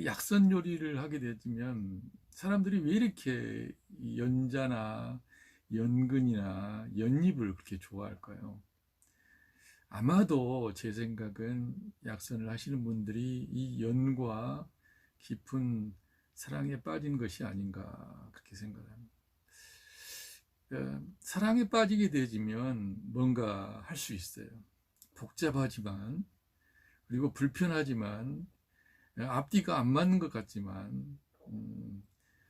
약선 요리를 하게 되면 사람들이 왜 이렇게 연자나 연근이나 연잎을 그렇게 좋아할까요? 아마도 제 생각은 약선을 하시는 분들이 이 연과 깊은 사랑에 빠진 것이 아닌가 그렇게 생각합니다. 사랑에 빠지게 되면 뭔가 할 수 있어요. 복잡하지만, 그리고 불편하지만, 앞뒤가 안 맞는 것 같지만,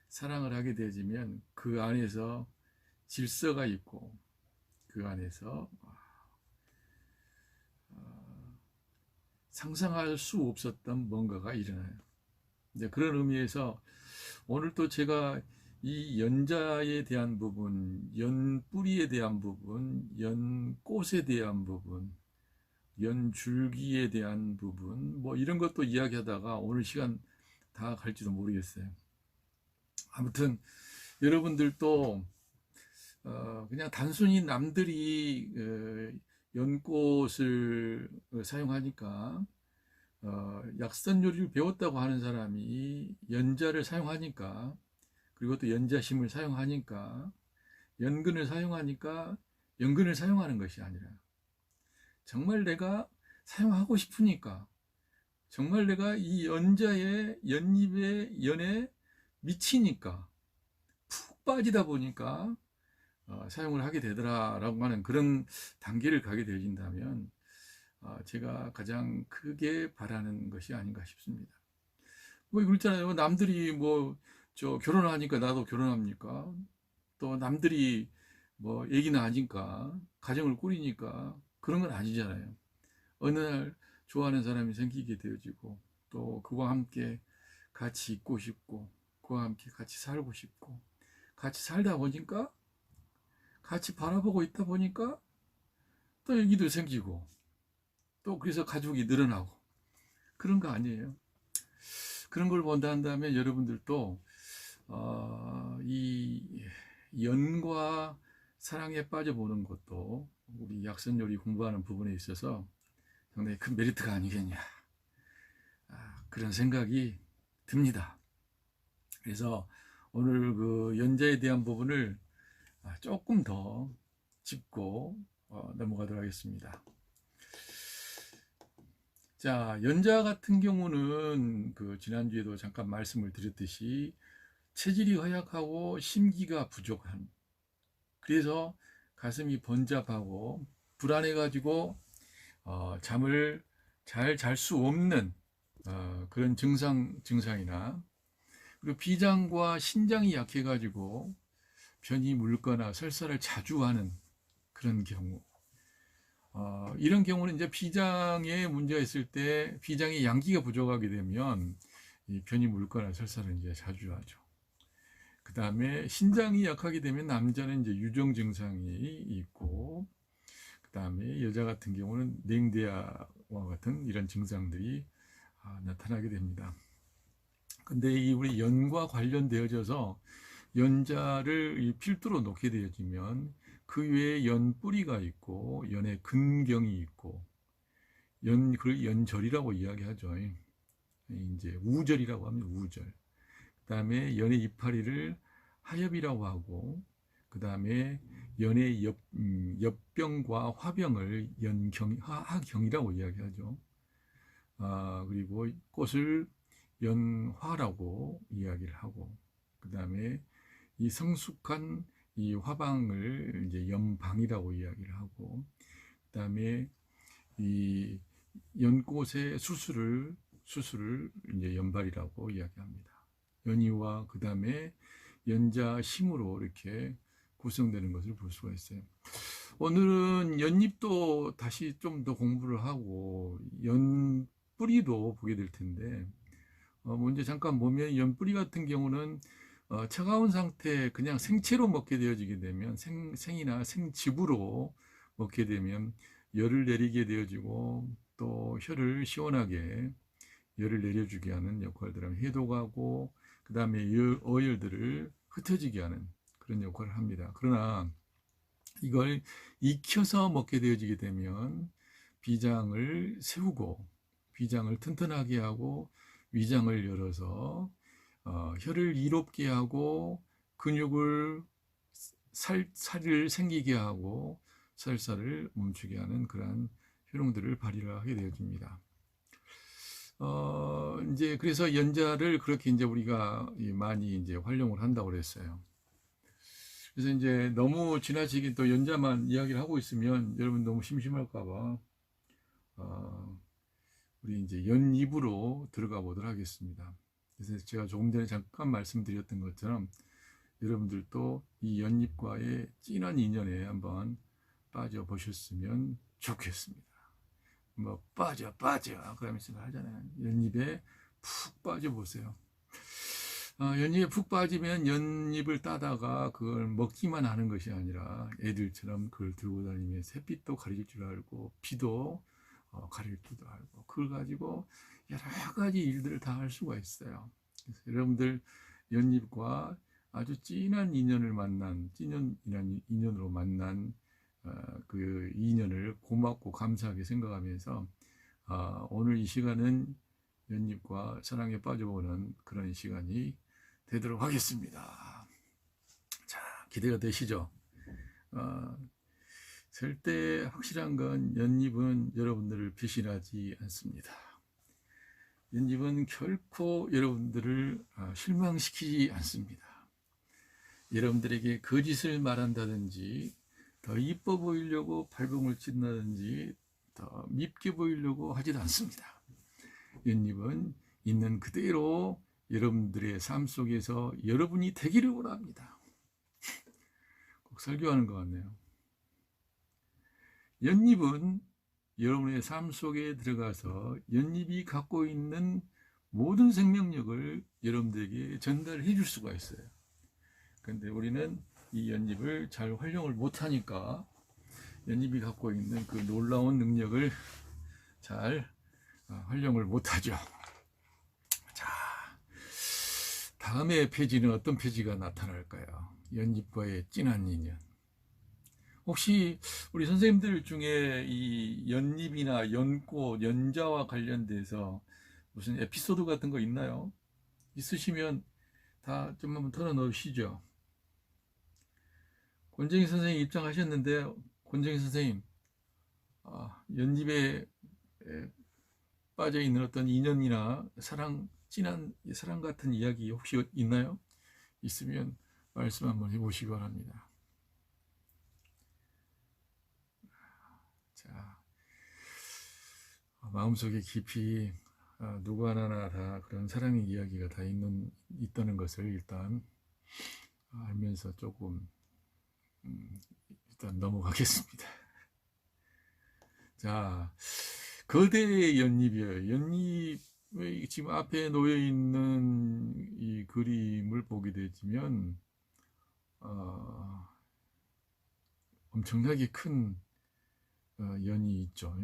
사랑을 하게 되면 그 안에서 질서가 있고, 그 안에서 상상할 수 없었던 뭔가가 일어나요. 이제 그런 의미에서 오늘 또 제가 이 연자에 대한 부분, 연뿌리에 대한 부분, 연꽃에 대한 부분, 연줄기에 대한 부분, 뭐 이런 것도 이야기하다가 오늘 시간 다 갈지도 모르겠어요. 아무튼 여러분들도 그냥 단순히 남들이 연꽃을 사용하니까 약선 요리를 배웠다고 하는 사람이 연자를 사용하니까, 그리고 또 연자심을 사용하니까, 연근을 사용하니까 연근을 사용하는 것이 아니라 정말 내가 사용하고 싶으니까, 정말 내가 이 연자의 연잎의 연에 미치니까, 푹 빠지다 보니까 사용을 하게 되더라라고 하는 그런 단계를 가게 되신다면 제가 가장 크게 바라는 것이 아닌가 싶습니다. 뭐 그렇잖아요. 남들이 뭐 저 결혼하니까 나도 결혼합니까? 또 남들이 뭐 얘기나 하니까 가정을 꾸리니까 그런 건 아니잖아요. 어느 날 좋아하는 사람이 생기게 되어지고, 또 그와 함께 같이 있고 싶고, 그와 함께 같이 살고 싶고, 같이 살다 보니까, 같이 바라보고 있다 보니까 또 얘기도 생기고, 또 그래서 가족이 늘어나고, 그런 거 아니에요. 그런 걸 본다 한다면 여러분들도 이 연과 사랑에 빠져보는 것도 우리 약선 요리 공부하는 부분에 있어서 상당히 큰 메리트가 아니겠냐, 그런 생각이 듭니다. 그래서 오늘 그 연자에 대한 부분을 조금 더 짚고 넘어가도록 하겠습니다. 자, 연자 같은 경우는 그 지난주에도 잠깐 말씀을 드렸듯이 체질이 허약하고 심기가 부족한, 그래서 가슴이 번잡하고 불안해가지고 잠을 잘 잘 수 없는 그런 증상이나, 그리고 비장과 신장이 약해가지고 변이 묽거나 설사를 자주 하는 그런 경우, 이런 경우는 이제 비장에 문제가 있을 때, 비장의 양기가 부족하게 되면 이 변이 묽거나 설사를 이제 자주 하죠. 그 다음에 신장이 약하게 되면 남자는 이제 유정 증상이 있고, 그 다음에 여자 같은 경우는 냉대야와 같은 이런 증상들이 나타나게 됩니다. 근데 이 우리 연과 관련되어져서 연자를 이 필두로 놓게 되어지면 그 외에 연 뿌리가 있고, 연의 근경이 있고, 그걸 연절이라고 이야기하죠. 이제 우절이라고 합니다. 우절. 그 다음에 연의 이파리를 하엽이라고 하고, 그 다음에 연의 엽병과 화병을 하경이라고 이야기하죠. 그리고 꽃을 연화라고 이야기를 하고, 그 다음에 이 성숙한 이 화방을 이제 연방이라고 이야기를 하고, 그 다음에 이 연꽃의 수술을 이제 연발이라고 이야기합니다. 연이와 그 다음에 연자 심으로 이렇게 구성되는 것을 볼 수가 있어요. 오늘은 연잎도 다시 좀 더 공부를 하고 연뿌리도 보게 될 텐데, 먼저 잠깐 보면 연뿌리 같은 경우는 차가운 상태 그냥 생채로 먹게 되어지게 되면, 생이나 생즙으로 먹게 되면 열을 내리게 되어지고, 또 혀를 시원하게 열을 내려주게 하는 역할들을 하면 해독하고, 그 다음에 어혈들을 흩어지게 하는 그런 역할을 합니다. 그러나 이걸 익혀서 먹게 되어지게 되면 비장을 세우고, 비장을 튼튼하게 하고, 위장을 열어서 혀를 이롭게 하고 근육을 살을 생기게 하고 설사를 멈추게 하는 그러한 효능들을 발휘를 하게 되어집니다. 이제 그래서 연자를 그렇게 이제 우리가 많이 이제 활용을 한다고 그랬어요. 그래서 이제 너무 지나치게 또 연자만 이야기를 하고 있으면 여러분 너무 심심할까봐 우리 이제 연입으로 들어가 보도록 하겠습니다. 그래서 제가 조금 전에 잠깐 말씀드렸던 것처럼 여러분들도 이 연잎과의 진한 인연에 한번 빠져 보셨으면 좋겠습니다. 뭐 빠져 그러면서 하잖아요. 연잎에 푹 빠져 보세요. 연잎에 푹 빠지면 연잎을 따다가 그걸 먹기만 하는 것이 아니라 애들처럼 그걸 들고 다니면서 햇빛도 가릴 줄 알고 비도 가릴 줄도 알고 그걸 가지고 여러 가지 일들을 다 할 수가 있어요. 그래서 여러분들 연잎과 아주 진한 인연을 만난 찐연이라는 인연으로 만난 그 인연을 고맙고 감사하게 생각하면서 오늘 이 시간은 연잎과 사랑에 빠져보는 그런 시간이 되도록 하겠습니다. 자, 기대가 되시죠? 절대 확실한 건 연잎은 여러분들을 배신하지 않습니다. 연잎은 결코 여러분들을 실망시키지 않습니다. 여러분들에게 거짓을 말한다든지 더 이뻐 보이려고 발버둥을 친다든지 더 밉게 보이려고 하지도 않습니다. 연잎은 있는 그대로 여러분들의 삶 속에서 여러분이 되기를 원합니다. 꼭 설교하는 것 같네요. 연잎은 여러분의 삶 속에 들어가서 연잎이 갖고 있는 모든 생명력을 여러분들에게 전달해 줄 수가 있어요. 그런데 우리는 이 연잎을 잘 활용을 못하니까 연잎이 갖고 있는 그 놀라운 능력을 잘 활용을 못하죠. 자, 다음의 페이지는 어떤 페이지가 나타날까요? 연잎과의 진한 인연. 혹시 우리 선생님들 중에 이 연잎이나 연꽃, 연자와 관련돼서 무슨 에피소드 같은 거 있나요? 있으시면 다 좀 한번 털어놓으시죠. 권정희 선생님 입장하셨는데, 권정희 선생님, 연잎에 빠져있는 어떤 인연이나 사랑, 진한 사랑 같은 이야기 혹시 있나요? 있으면 말씀 한번 해보시기 바랍니다. 자, 마음속에 깊이 누구 하나나 다 그런 사랑의 이야기가 다 있다는 것을 일단 알면서 조금 일단 넘어가겠습니다. 자, 거대의 연잎이에요. 연잎의 지금 앞에 놓여 있는 이 그림을 보게 되면 엄청나게 큰 연이 있죠.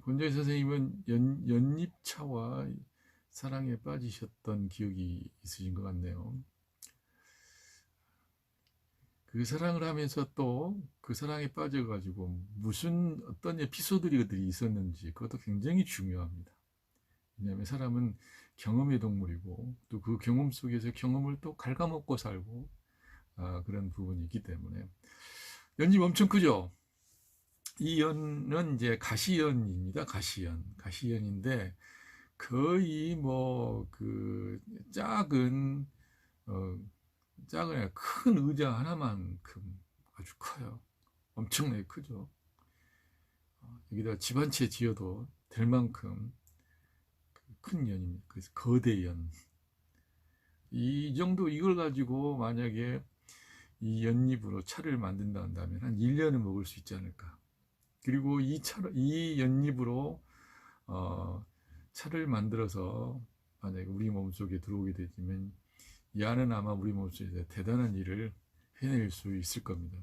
권정희 선생님은 연잎차와 사랑에 빠지셨던 기억이 있으신 것 같네요. 그 사랑을 하면서 또 그 사랑에 빠져가지고 무슨 어떤 에피소드들이 있었는지 그것도 굉장히 중요합니다. 왜냐하면 사람은 경험의 동물이고 또 그 경험 속에서 경험을 또 갉아먹고 살고 그런 부분이 있기 때문에 연잎 엄청 크죠? 이 연은 이제 가시연입니다. 가시연인데 거의 뭐 그 작은 큰 의자 하나만큼 아주 커요. 엄청나게 크죠. 여기다 집 한 채 지어도 될 만큼 큰 연입니다. 그래서 거대연. 이 정도 이걸 가지고 만약에 이 연잎으로 차를 만든다 한다면 한 1년은 먹을 수 있지 않을까. 그리고 이 연잎으로 차를 만들어서 만약에 우리 몸속에 들어오게 되면 이 안은 아마 우리 몸속에 대단한 일을 해낼 수 있을 겁니다.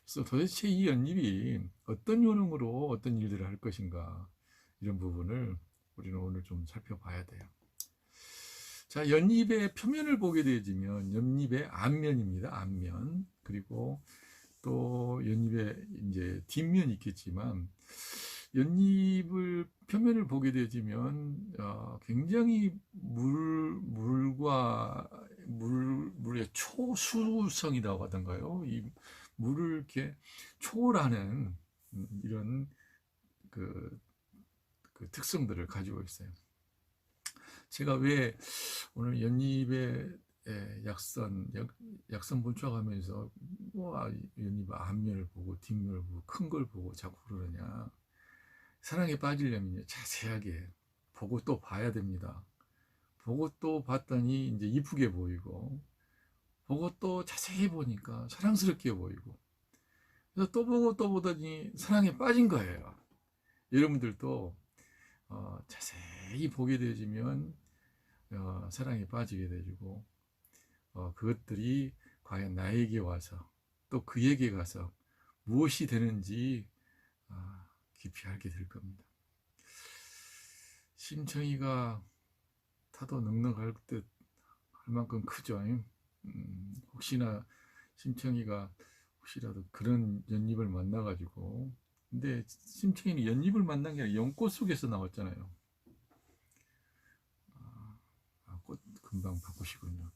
그래서 도대체 이 연잎이 어떤 효능으로 어떤 일들을 할 것인가 이런 부분을 우리는 오늘 좀 살펴봐야 돼요. 자, 연잎의 표면을 보게 되면 연잎의 앞면입니다. 앞면. 그리고 또 연잎의 이제 뒷면이 있겠지만 연잎을 표면을 보게 되지만 굉장히 물의 초수성이라고 하던가요? 이 물을 이렇게 초월하는 이런 그, 그 특성들을 가지고 있어요. 제가 왜 오늘 연잎의 약선 분석하면서 연잎 앞면을 보고 뒷면을 보고 큰 걸 보고 자꾸 그러느냐. 사랑에 빠지려면 자세하게 보고 또 봐야 됩니다. 보고 또 봤더니 이제 이쁘게 보이고, 보고 또 자세히 보니까 사랑스럽게 보이고, 그래서 또 보고 또 보더니 사랑에 빠진 거예요. 여러분들도 자세히 보게 되지면 사랑에 빠지게 되고, 그것들이 과연 나에게 와서 또 그에게 가서 무엇이 되는지 깊이 알게 될 겁니다. 심청이가 타도 넉넉할 듯 할 만큼 크죠. 혹시나 심청이가 혹시라도 그런 연잎을 만나가지고, 근데 심청이는 연잎을 만난 게 아니라 연꽃 속에서 나왔잖아요. 꽃 금방 바꾸시군요.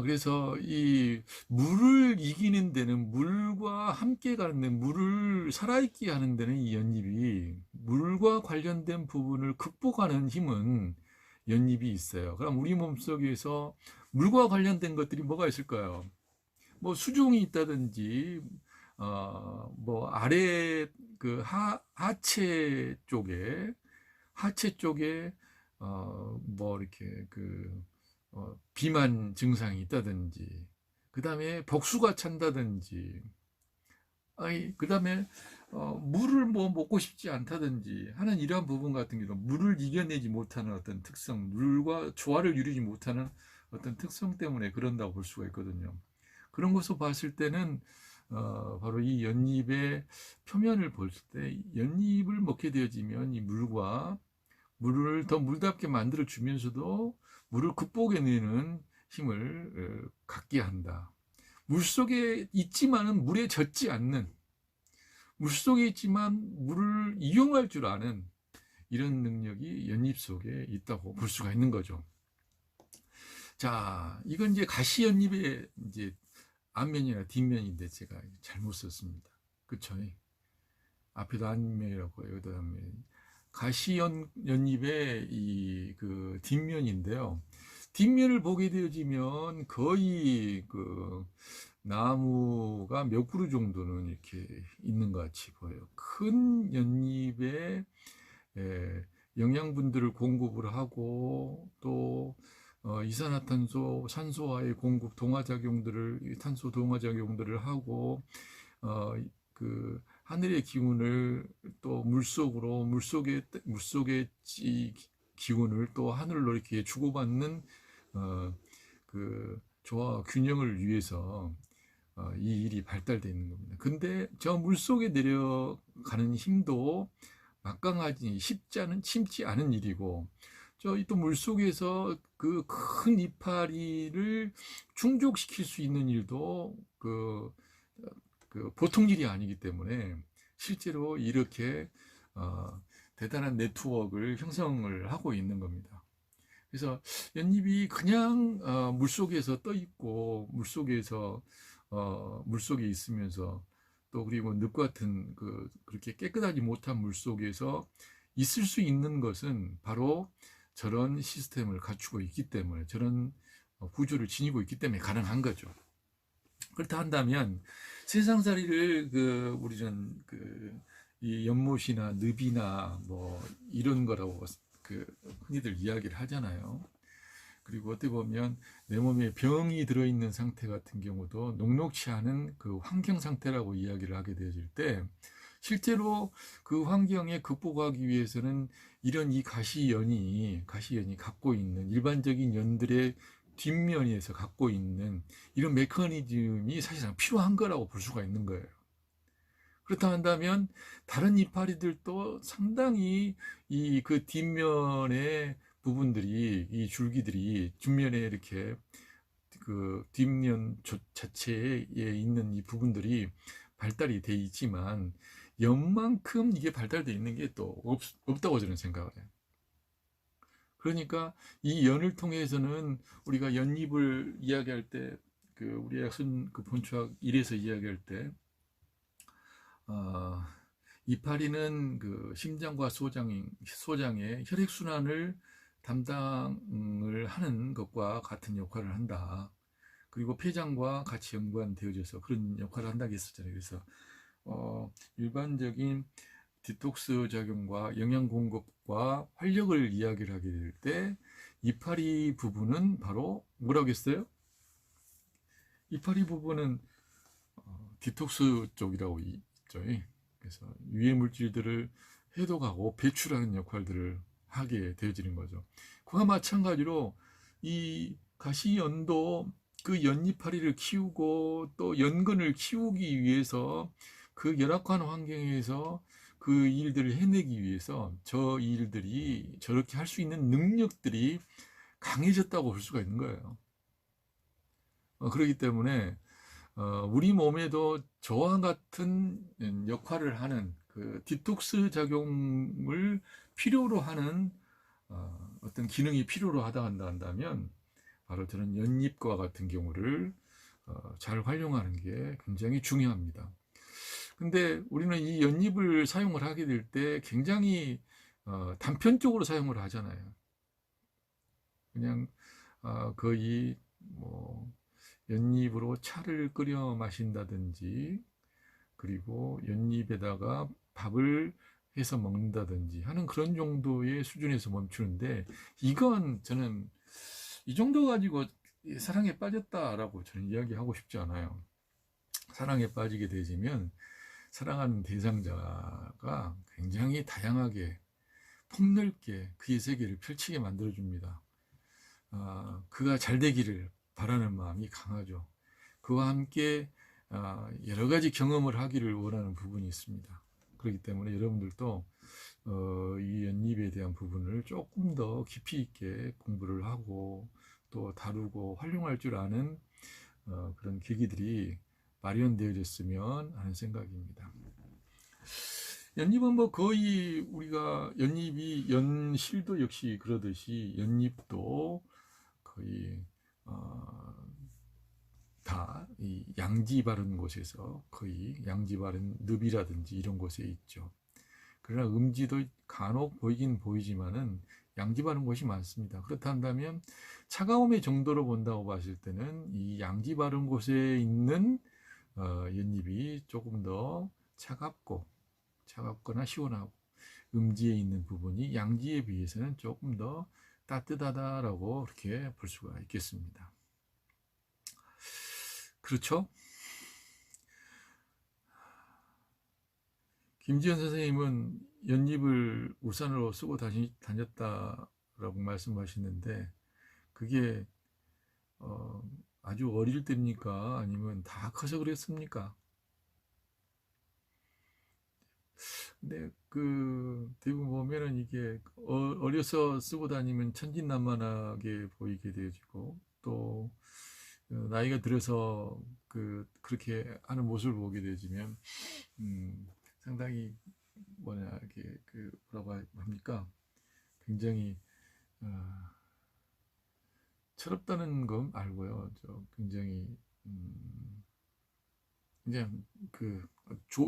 그래서 이 물을 이기는 데는, 물과 함께 가는 데, 물을 살아있게 하는 데는 이 연잎이, 물과 관련된 부분을 극복하는 힘은 연잎이 있어요. 그럼 우리 몸속에서 물과 관련된 것들이 뭐가 있을까요? 뭐 수종이 있다든지, 뭐 아래 그 하체 쪽에 뭐 이렇게 비만 증상이 있다든지, 그 다음에 복수가 찬다든지, 그 다음에 물을 뭐 먹고 싶지 않다든지 하는 이러한 부분 같은 경우, 물을 이겨내지 못하는 어떤 특성, 물과 조화를 이루지 못하는 어떤 특성 때문에 그런다고 볼 수가 있거든요. 그런 것을 봤을 때는 바로 이 연잎의 표면을 볼 때, 연잎을 먹게 되어지면 이 물을 더 물답게 만들어 주면서도 물을 극복해내는 힘을 갖게 한다. 물속에 있지만은 물에 젖지 않는, 물속에 있지만 물을 이용할 줄 아는 이런 능력이 연잎 속에 있다고 볼 수가 있는 거죠. 자, 이건 이제 가시연잎의 이제 앞면이나 뒷면인데 제가 잘못 썼습니다. 그쵸? 앞에도 앞면이라고 여기도 앞면. 가시연잎의 이 뒷면인데요. 뒷면을 보게 되어지면 거의 나무가 몇 그루 정도는 이렇게 있는 것 같이 보여요. 큰 연잎에 영양분들을 공급을 하고, 또 이산화탄소, 산소와의 공급, 탄소 동화작용들을 하고, 하늘의 기운을 또 물속의 기운을 또 하늘로 이렇게 주고받는 조화 균형을 위해서 이 일이 발달되어 있는 겁니다. 근데 저 물속에 내려가는 힘도 막강하지 쉽지 않은 일이고, 또 물속에서 그 큰 이파리를 충족시킬 수 있는 일도 보통 일이 아니기 때문에 실제로 이렇게 대단한 네트워크를 형성을 하고 있는 겁니다. 그래서 연잎이 그냥 물속에서 떠 있고, 물속에 있으면서, 또 그리고 늪 같은 그렇게 깨끗하지 못한 물속에서 있을 수 있는 것은 바로 저런 시스템을 갖추고 있기 때문에, 저런 구조를 지니고 있기 때문에 가능한 거죠. 그렇다 한다면 세상살이를 우리는 이 연못이나 늪이나 뭐 이런 거라고 흔히들 이야기를 하잖아요. 그리고 어떻게 보면 내 몸에 병이 들어있는 상태 같은 경우도 녹록치 않은 그 환경 상태라고 이야기를 하게 되어질 때, 실제로 그 환경에 극복하기 위해서는 이런 이 가시연이 갖고 있는, 일반적인 연들의 뒷면에서 갖고 있는 이런 메커니즘이 사실상 필요한 거라고 볼 수가 있는 거예요. 그렇다 한다면 다른 이파리들도 상당히 이 뒷면의 부분들이, 이 줄기들이 뒷면에 이렇게 뒷면 자체에 있는 이 부분들이 발달이 돼 있지만, 연만큼 이게 발달되어 있는 게 또 없다고 저는 생각을 해요. 그러니까 이 연을 통해서는 우리가 연잎을 이야기할 때, 그 우리 약순 그 본초학 1에서 이야기할 때, 어, 이파리는 그 심장과 소장의 혈액순환을 담당을 하는 것과 같은 역할을 한다. 그리고 폐장과 같이 연관되어져서 그런 역할을 한다고 했었잖아요. 그래서 일반적인 디톡스 작용과 영양 공급과 활력을 이야기를 하게 될 때 이파리 부분은 바로 뭐라고 했어요? 이파리 부분은 디톡스 쪽이라고 있죠. 그래서 유해 물질들을 해독하고 배출하는 역할들을 하게 되어지는 거죠. 그와 마찬가지로 이 가시연도 그 연이파리를 키우고 또 연근을 키우기 위해서 그 열악한 환경에서 그 일들을 해내기 위해서 저 일들이 저렇게 할 수 있는 능력들이 강해졌다고 볼 수가 있는 거예요. 그렇기 때문에 우리 몸에도 저와 같은 역할을 하는 그 디톡스 작용을 필요로 하는 어떤 기능이 필요로 하다 한다면 바로 저는 연잎과 같은 경우를 잘 활용하는 게 굉장히 중요합니다. 근데 우리는 이 연잎을 사용을 하게 될 때 굉장히 단편적으로 사용을 하잖아요. 그냥 거의 뭐 연잎으로 차를 끓여 마신다든지, 그리고 연잎에다가 밥을 해서 먹는다든지 하는 그런 정도의 수준에서 멈추는데, 이건 저는 이 정도 가지고 사랑에 빠졌다라고 저는 이야기하고 싶지 않아요. 사랑에 빠지게 되면 사랑하는 대상자가 굉장히 다양하게 폭넓게 그의 세계를 펼치게 만들어줍니다. 그가 잘 되기를 바라는 마음이 강하죠. 그와 함께 여러 가지 경험을 하기를 원하는 부분이 있습니다. 그렇기 때문에 여러분들도 이 연잎에 대한 부분을 조금 더 깊이 있게 공부를 하고 또 다루고 활용할 줄 아는 그런 계기들이 마련되어졌으면 하는 생각입니다. 연잎은 뭐 거의 우리가 연잎이 연실도 역시 그러듯이 연잎도 거의 다 이 양지 바른 곳에서 거의 양지 바른 늪이라든지 이런 곳에 있죠. 그러나 음지도 간혹 보이긴 보이지만은 양지 바른 곳이 많습니다. 그렇다면 차가움의 정도로 본다고 봤을 때는 이 양지 바른 곳에 있는 연잎이 조금 더 차갑거나 시원하고, 음지에 있는 부분이 양지에 비해서는 조금 더 따뜻하다라고 이렇게 볼 수가 있겠습니다. 그렇죠? 김지현 선생님은 연잎을 우산으로 쓰고 다녔다라고 말씀하시는데, 그게 아주 어릴 때입니까? 아니면 다 커서 그랬습니까? 근데 그 대부분 보면은 이게 어려서 쓰고 다니면 천진난만하게 보이게 되어지고, 또 나이가 들어서 그렇게 하는 모습을 보게 되지면 상당히 이게 뭐라고 합니까? 굉장히 철없다는 건 알고요. 굉장히 그냥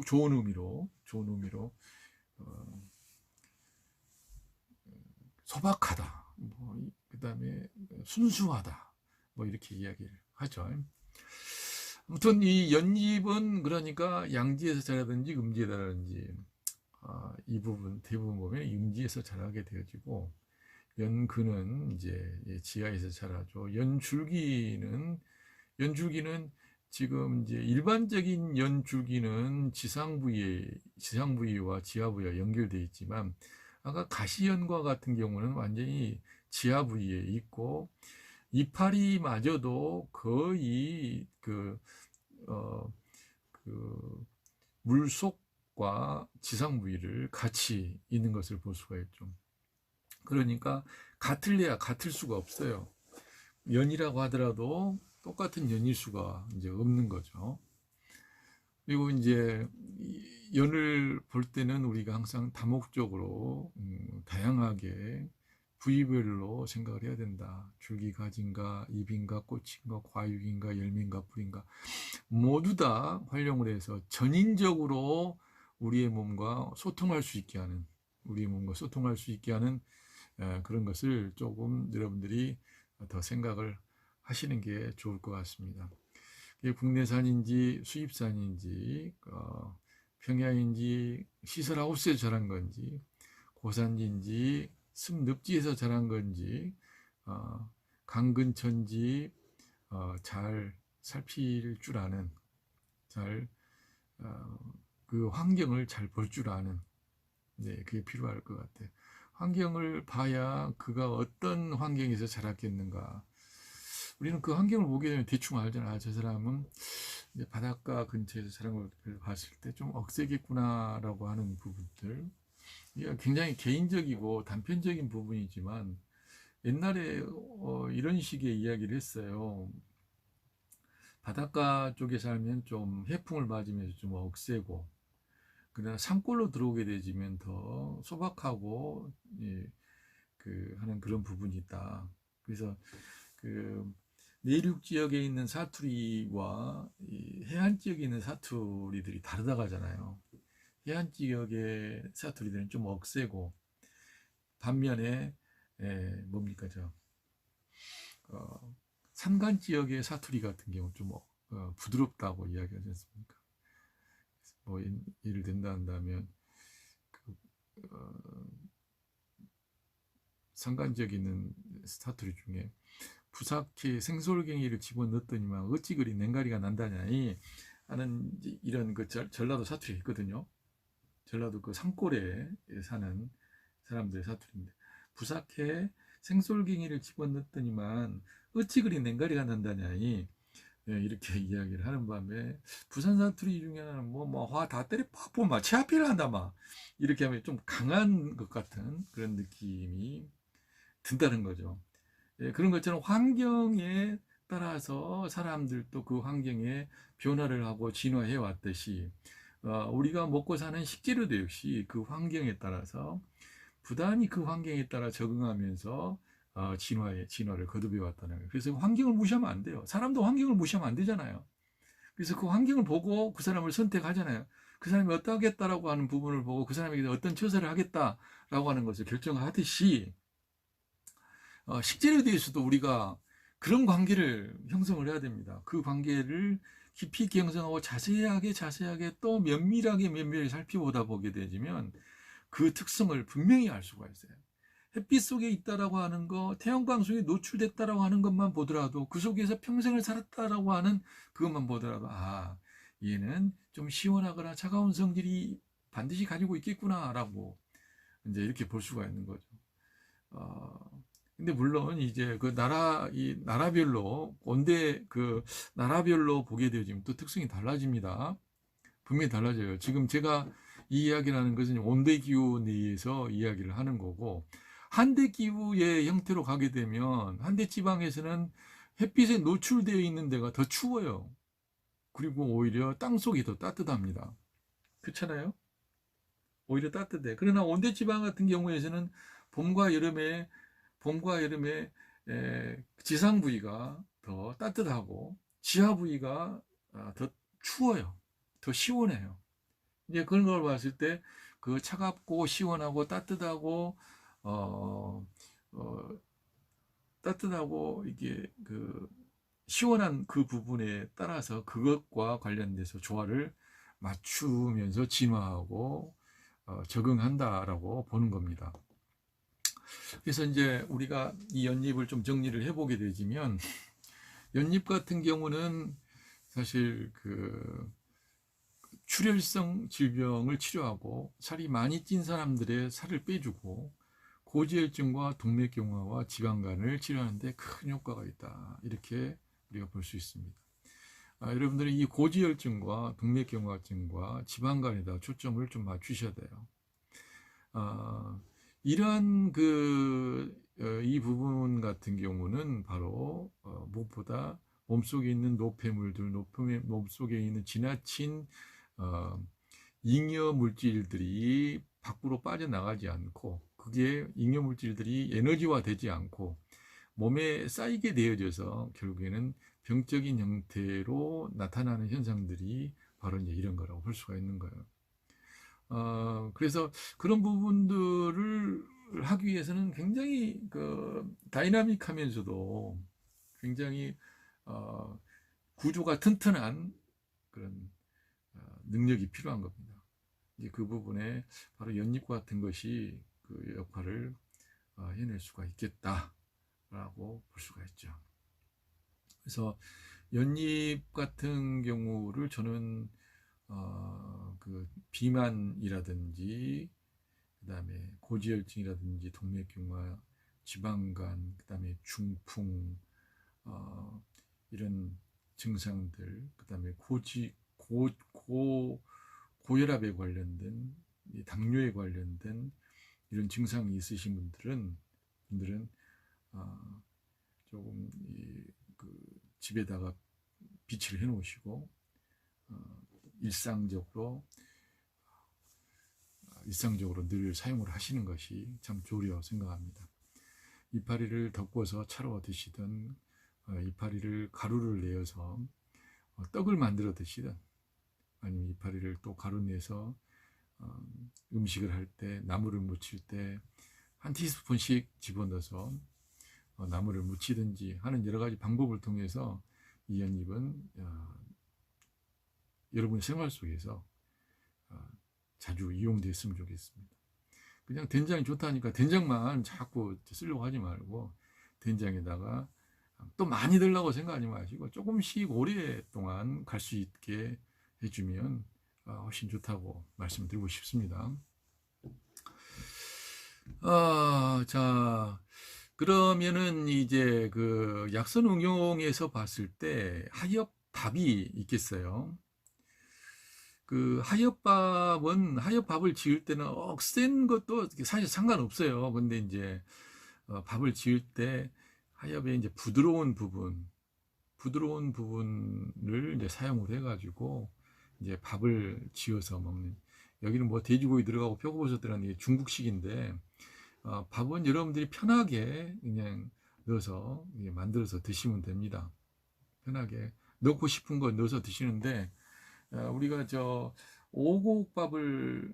좋은 의미로 소박하다, 그다음에 순수하다, 이렇게 이야기를 하죠. 아무튼 이 연잎은 그러니까 양지에서 자라든지 음지에다든지 이 부분 대부분 보면 음지에서 자라게 되어지고, 연근은 이제 지하에서 자라죠. 연줄기는 지금 이제 일반적인 연줄기는 지상 부위와 지하 부위가 연결되어 있지만, 아까 가시연과 같은 경우는 완전히 지하 부위에 있고, 이파리마저도 거의 물속과 지상 부위를 같이 있는 것을 볼 수가 있죠. 그러니까 같을래야 같을 수가 없어요. 연이라고 하더라도 똑같은 연일 수가 이제 없는 거죠. 그리고 이제 연을 볼 때는 우리가 항상 다목적으로 다양하게 부위별로 생각을 해야 된다. 줄기 가지인가, 잎인가, 꽃인가, 과육인가, 열매인가, 뿌리인가 모두 다 활용을 해서 전인적으로 우리의 몸과 소통할 수 있게 하는 우리의 몸과 소통할 수 있게 하는 그런 것을 조금 여러분들이 더 생각을 하시는 게 좋을 것 같습니다. 국내산인지 수입산인지 평야인지 시설하우스에서 자란 건지 고산지인지 습 늪지에서 자란 건지 강 근처인지 잘 살필 줄 아는 잘 그 환경을 잘 볼 줄 아는 그게 필요할 것 같아요. 환경을 봐야 그가 어떤 환경에서 자랐겠는가. 우리는 그 환경을 보게 되면 대충 알잖아. 저 사람은 바닷가 근처에서 자란 걸 봤을 때 좀 억세겠구나라고 하는 부분들. 이게 굉장히 개인적이고 단편적인 부분이지만 옛날에 이런 식의 이야기를 했어요. 바닷가 쪽에 살면 좀 해풍을 맞으면서 좀 억세고, 그러나 산골로 들어오게 되면 더 소박하고 하는 그런 부분이 있다. 그래서 그 내륙 지역에 있는 사투리와 해안 지역에 있는 사투리들이 다르다고 하잖아요. 해안 지역의 사투리들은 좀 억세고 반면에 뭡니까 산간 지역의 사투리 같은 경우 좀 부드럽다고 이야기하지 않습니까? 뭐 예를 든다 한다면 어, 산간 지역에 있는 사투리 중에 부삭해 생솔갱이를 집어넣었더니만 어찌 그리 냉가리가 난다냐니 하는 이런 그 전라도 사투리가 있거든요. 전라도 그 산골에 사는 사람들의 사투리인데 부삭해 생솔갱이를 집어넣었더니만 어찌 그리 냉가리가 난다냐니 이렇게 이야기를 하는 밤에 부산 사투리 중에 하나는 화 다 때려 팍 막 체하피를 한다 막 이렇게 하면 좀 강한 것 같은 그런 느낌이 든다는 거죠. 그런 것처럼 환경에 따라서 사람들도 그 환경에 변화를 하고 진화해 왔듯이 우리가 먹고 사는 식재료도 역시 그 환경에 따라서 부단히 그 환경에 따라 적응하면서 진화를 거듭해 왔다는 거예요. 그래서 환경을 무시하면 안 돼요. 사람도 환경을 무시하면 안 되잖아요. 그래서 그 환경을 보고 그 사람을 선택하잖아요. 그 사람이 어떠하겠다라고 하는 부분을 보고 그 사람에게 어떤 처사를 하겠다라고 하는 것을 결정하듯이 식재료에 대해서도 우리가 그런 관계를 형성을 해야 됩니다. 그 관계를 깊이 있게 형성하고 자세하게 또 면밀하게 살펴보다 보게 되면 그 특성을 분명히 알 수가 있어요. 햇빛 속에 있다라고 하는 거, 태양광속에 노출됐다라고 하는 것만 보더라도 그 속에서 평생을 살았다라고 하는 그것만 보더라도 얘는 좀 시원하거나 차가운 성질이 반드시 가지고 있겠구나라고 이제 이렇게 볼 수가 있는 거죠. 근데 물론 이제 그 나라별로 온대 그 나라별로 보게 되면 또 특성이 달라집니다. 분명히 달라져요. 지금 제가 이 이야기를 하는 것은 온대 기후 내에서 이야기를 하는 거고 한대 기후의 형태로 가게 되면 한대 지방에서는 햇빛에 노출되어 있는 데가 더 추워요. 그리고 오히려 땅속이 더 따뜻합니다. 그렇잖아요? 오히려 따뜻해. 그러나 온대 지방 같은 경우에서는 봄과 여름에 지상 부위가 더 따뜻하고 지하 부위가 더 추워요. 더 시원해요. 이제 그런 걸 봤을 때 그 차갑고 시원하고 어, 어, 따뜻하고 이게 그 시원한 그 부분에 따라서 그것과 관련돼서 조화를 맞추면서 진화하고 적응한다라고 보는 겁니다. 그래서 이제 우리가 이 연잎을 좀 정리를 해보게 되면 연잎 같은 경우는 사실 그 출혈성 질병을 치료하고 살이 많이 찐 사람들의 살을 빼주고 고지혈증과 동맥경화와 지방간을 치료하는데 큰 효과가 있다. 이렇게 우리가 볼 수 있습니다. 여러분들은 이 고지혈증과 동맥경화증과 지방간에다 초점을 좀 맞추셔야 돼요. 이러한 이 부분 같은 경우는 바로 무엇보다 몸속에 있는 노폐물들, 몸속에 있는 지나친 어, 잉여 물질들이 밖으로 빠져나가지 않고, 그게 잉여 물질들이 에너지화 되지 않고 몸에 쌓이게 되어져서 결국에는 병적인 형태로 나타나는 현상들이 바로 이제 이런 거라고 볼 수가 있는 거예요. 그래서 그런 부분들을 하기 위해서는 굉장히 다이나믹하면서도 굉장히 어, 구조가 튼튼한 그런 능력이 필요한 겁니다. 이제 그 부분에 바로 연립과 같은 것이 그 역할을 해낼 수가 있겠다라고 볼 수가 있죠. 그래서 연립 같은 경우를 저는 그 비만이라든지 그다음에 고지혈증이라든지 동맥경화, 지방간, 그다음에 중풍 이런 증상들, 그다음에 고혈압에 관련된 당뇨에 관련된 이런 증상이 있으신 분들은 조금 집에다가 비치를 해놓으시고 일상적으로 늘 사용을 하시는 것이 참 좋으리라고 생각합니다. 이파리를 덮어서 차로 드시든 이파리를 가루를 내어서 떡을 만들어 드시든 아니면 이파리를 또 가루 내서 음식을 할 때 나물을 무칠 때 한 티스푼씩 집어넣어서 나물을 무치든지 하는 여러 가지 방법을 통해서 이 연잎은 여러분의 생활 속에서 자주 이용됐으면 좋겠습니다. 그냥 된장이 좋다니까 된장만 자꾸 쓰려고 하지 말고 된장에다가 또 많이 들라고 생각하지 마시고 조금씩 오랫동안 갈 수 있게 해주면 훨씬 좋다고 말씀드리고 싶습니다. 자, 그러면은 이제 그 약선 응용에서 봤을 때 하엽밥이 있겠어요. 그 하엽밥을 지을 때는 억센 것도 사실 상관없어요. 근데 이제 밥을 지을 때 하엽의 이제 부드러운 부분을 이제 사용을 해가지고 이제 밥을 지어서 먹는. 여기는 뭐 돼지고기 들어가고 표고버섯 들어가는 게 중국식인데 밥은 여러분들이 편하게 그냥 넣어서 만들어서 드시면 됩니다. 편하게 넣고 싶은 거 넣어서 드시는데 우리가 저 오곡밥을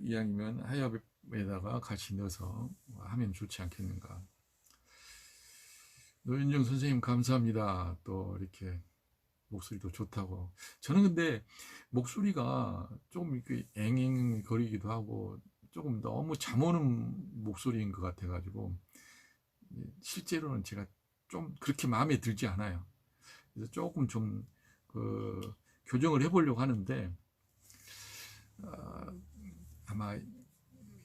이왕이면 하엽에다가 같이 넣어서 하면 좋지 않겠는가. 노현정 선생님 감사합니다. 또 이렇게 목소리도 좋다고. 저는 근데 목소리가 조금 이렇게 앵앵거리기도 하고 조금 너무 잠 오는 목소리인 것 같아가지고 실제로는 제가 좀 그렇게 마음에 들지 않아요. 그래서 조금 좀 교정을 해보려고 하는데 아마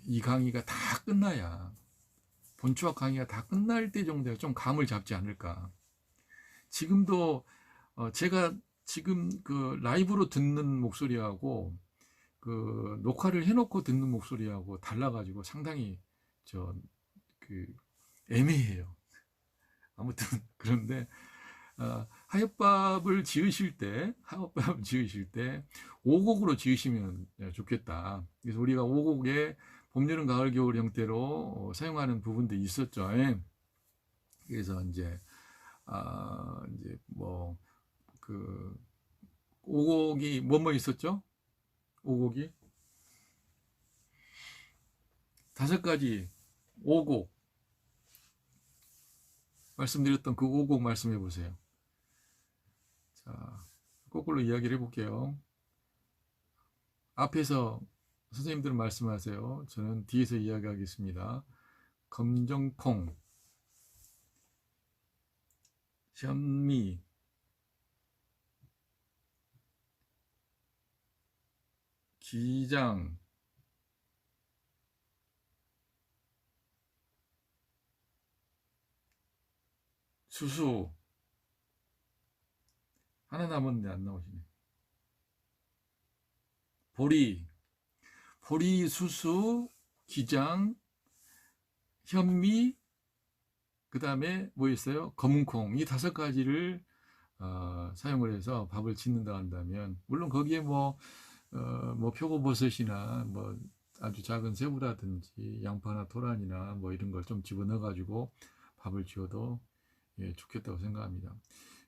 이 강의가 다 끝나야 본초학 강의가 다 끝날 때 정도에 좀 감을 잡지 않을까. 지금도 제가 지금 그 라이브로 듣는 목소리하고 그 녹화를 해놓고 듣는 목소리하고 달라가지고 상당히 애매해요. 아무튼 그런데 하엽밥을 지으실 때 오곡으로 지으시면 좋겠다. 그래서 우리가 오곡에 봄, 여름, 가을, 겨울 형태로 사용하는 부분도 있었죠. 그래서 이제 뭐 그 오곡이 뭐뭐 있었죠? 오곡이 5가지 오곡 말씀드렸던 그 오곡 말씀해 보세요. 자, 거꾸로 이야기를 해볼게요. 앞에서 선생님들은 말씀하세요. 저는 뒤에서 이야기하겠습니다. 검정콩, 현미, 기장, 수수. 하나 남았는데 안 나오시네. 보리, 수수, 기장, 현미, 그 다음에 뭐 있어요? 검은콩. 이 5가지를 사용을 해서 밥을 짓는다 한다면, 물론 거기에 뭐 표고버섯이나 뭐 아주 작은 새우라든지 양파나 토란이나 뭐 이런 걸 좀 집어넣어 가지고 밥을 지어도 예, 좋겠다고 생각합니다.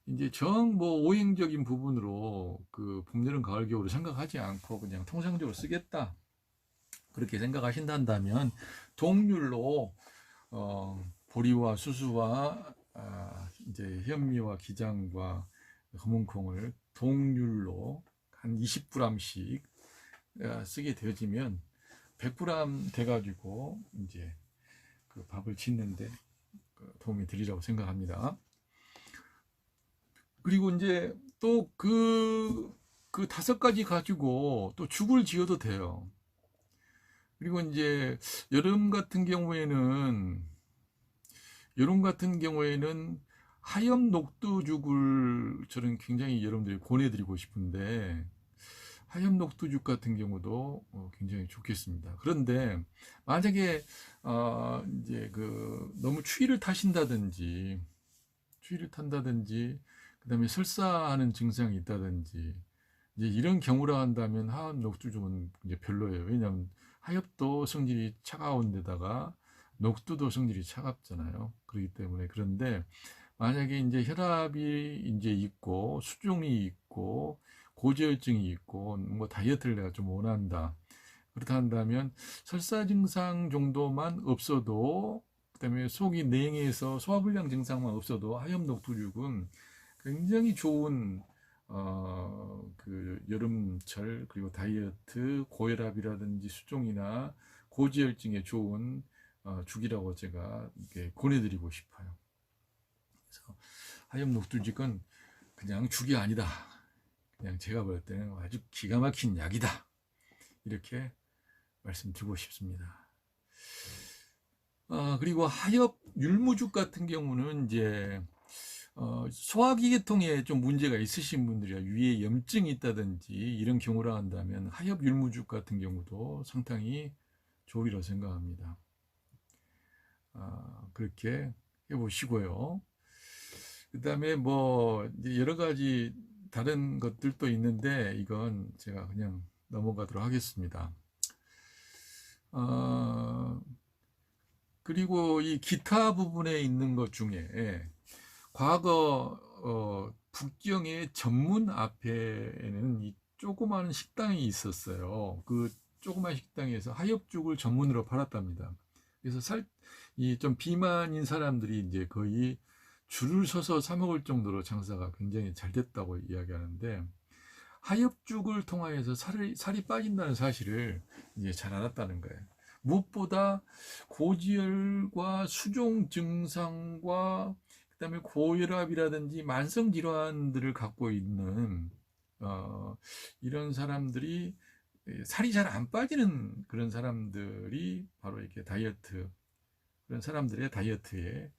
이제 뭐 오행적인 부분으로 그 봄, 여름, 가을, 겨울을 생각하지 않고 그냥 통상적으로 쓰겠다, 그렇게 생각하신다면 동률로 보리와 수수와 이제 현미와 기장과 검은콩을 동률로 한 20g씩 쓰게 되어지면 100g 돼가지고 이제 그 밥을 짓는데 도움이 되리라고 생각합니다. 그리고 이제 또 그 5가지 가지고 또 죽을 지어도 돼요. 그리고 이제 여름 같은 경우에는 하염 녹두죽을 저는 굉장히 여러분들이 권해드리고 싶은데, 하염 녹두죽 같은 경우도 굉장히 좋겠습니다. 그런데 만약에 이제 너무 추위를 탄다든지 그다음에 설사하는 증상이 있다든지 이제 이런 경우라 한다면 하염 녹두죽은 이제 별로예요. 왜냐하면 하엽도 성질이 차가운 데다가 녹두도 성질이 차갑잖아요. 그렇기 때문에. 그런데 만약에 이제 혈압이 이제 있고 수종이 있고 고지혈증이 있고 뭐 다이어트를 내가 좀 원한다, 그렇다 한다면 설사 증상 정도만 없어도, 그다음에 속이 냉해서 소화불량 증상만 없어도 하염 녹두죽은 굉장히 좋은 그 여름철, 그리고 다이어트, 고혈압이라든지 수종이나 고지혈증에 좋은 죽이라고 제가 이렇게 권해드리고 싶어요. 그래서 하염 녹두죽은 그냥 죽이 아니다, 그냥 제가 볼 때는 아주 기가 막힌 약이다, 이렇게 말씀드리고 싶습니다. 그리고 하엽 율무죽 같은 경우는 이제 소화기 계통에 좀 문제가 있으신 분들이야, 위에 염증이 있다든지 이런 경우라 한다면 하엽 율무죽 같은 경우도 상당히 좋으리라 생각합니다. 그렇게 해보시고요. 그 다음에 뭐 이제 여러 가지 다른 것들도 있는데 이건 제가 그냥 넘어가도록 하겠습니다. 그리고 이 기타 부분에 있는 것 중에 과거 북경의 전문 앞에는 이 조그마한 식당이 있었어요. 그 조그마한 식당에서 하엽죽을 전문으로 팔았답니다. 그래서 이 좀 비만인 사람들이 이제 거의 줄을 서서 사 먹을 정도로 장사가 굉장히 잘 됐다고 이야기하는데, 하엽죽을 통하여서 살이 빠진다는 사실을 이제 잘 알았다는 거예요. 무엇보다 고지혈과 수종 증상과 그다음에 고혈압이라든지 만성 질환들을 갖고 있는 이런 사람들이 살이 잘 안 빠지는 그런 사람들이 바로 이렇게 그런 사람들의 다이어트에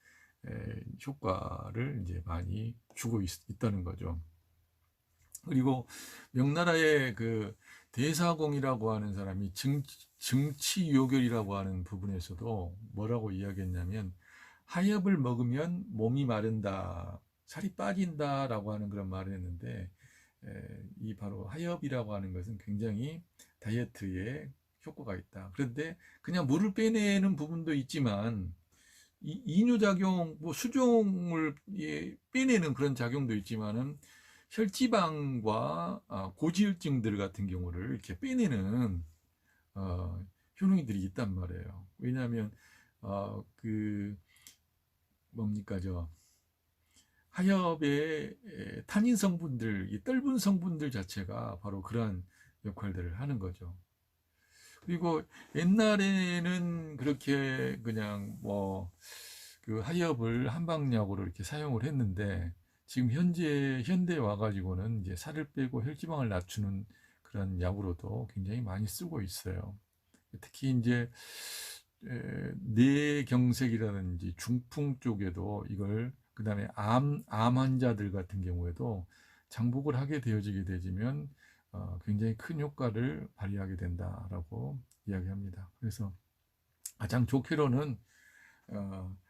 효과를 이제 많이 주고 있다는 거죠. 그리고 명나라의 그 대사공이라고 하는 사람이 증치요결이라고 하는 부분에서도 뭐라고 이야기했냐면, 하엽을 먹으면 몸이 마른다, 살이 빠진다라고 하는 그런 말을 했는데, 이 바로 하엽이라고 하는 것은 굉장히 다이어트에 효과가 있다. 그런데 그냥 물을 빼내는 부분도 있지만 이뇨작용, 뭐 수종을 빼내는 그런 작용도 있지만은 혈지방과 고지혈증들 같은 경우를 이렇게 빼내는 효능들이 있단 말이에요. 왜냐하면 그 뭡니까 하엽의 탄닌 성분들, 이 떫은 성분들 자체가 바로 그러한 역할들을 하는 거죠. 그리고 옛날에는 그렇게 그냥 그 하엽을 한방약으로 이렇게 사용을 했는데, 지금 현대에 와가지고는 이제 살을 빼고 혈지방을 낮추는 그런 약으로도 굉장히 많이 쓰고 있어요. 특히 이제 뇌경색이라든지 중풍 쪽에도 이걸, 그 다음에 암 환자들 같은 경우에도 장복을 하게 되어지게 되면 굉장히 큰 효과를 발휘하게 된다라고 이야기합니다. 그래서 가장 좋게로는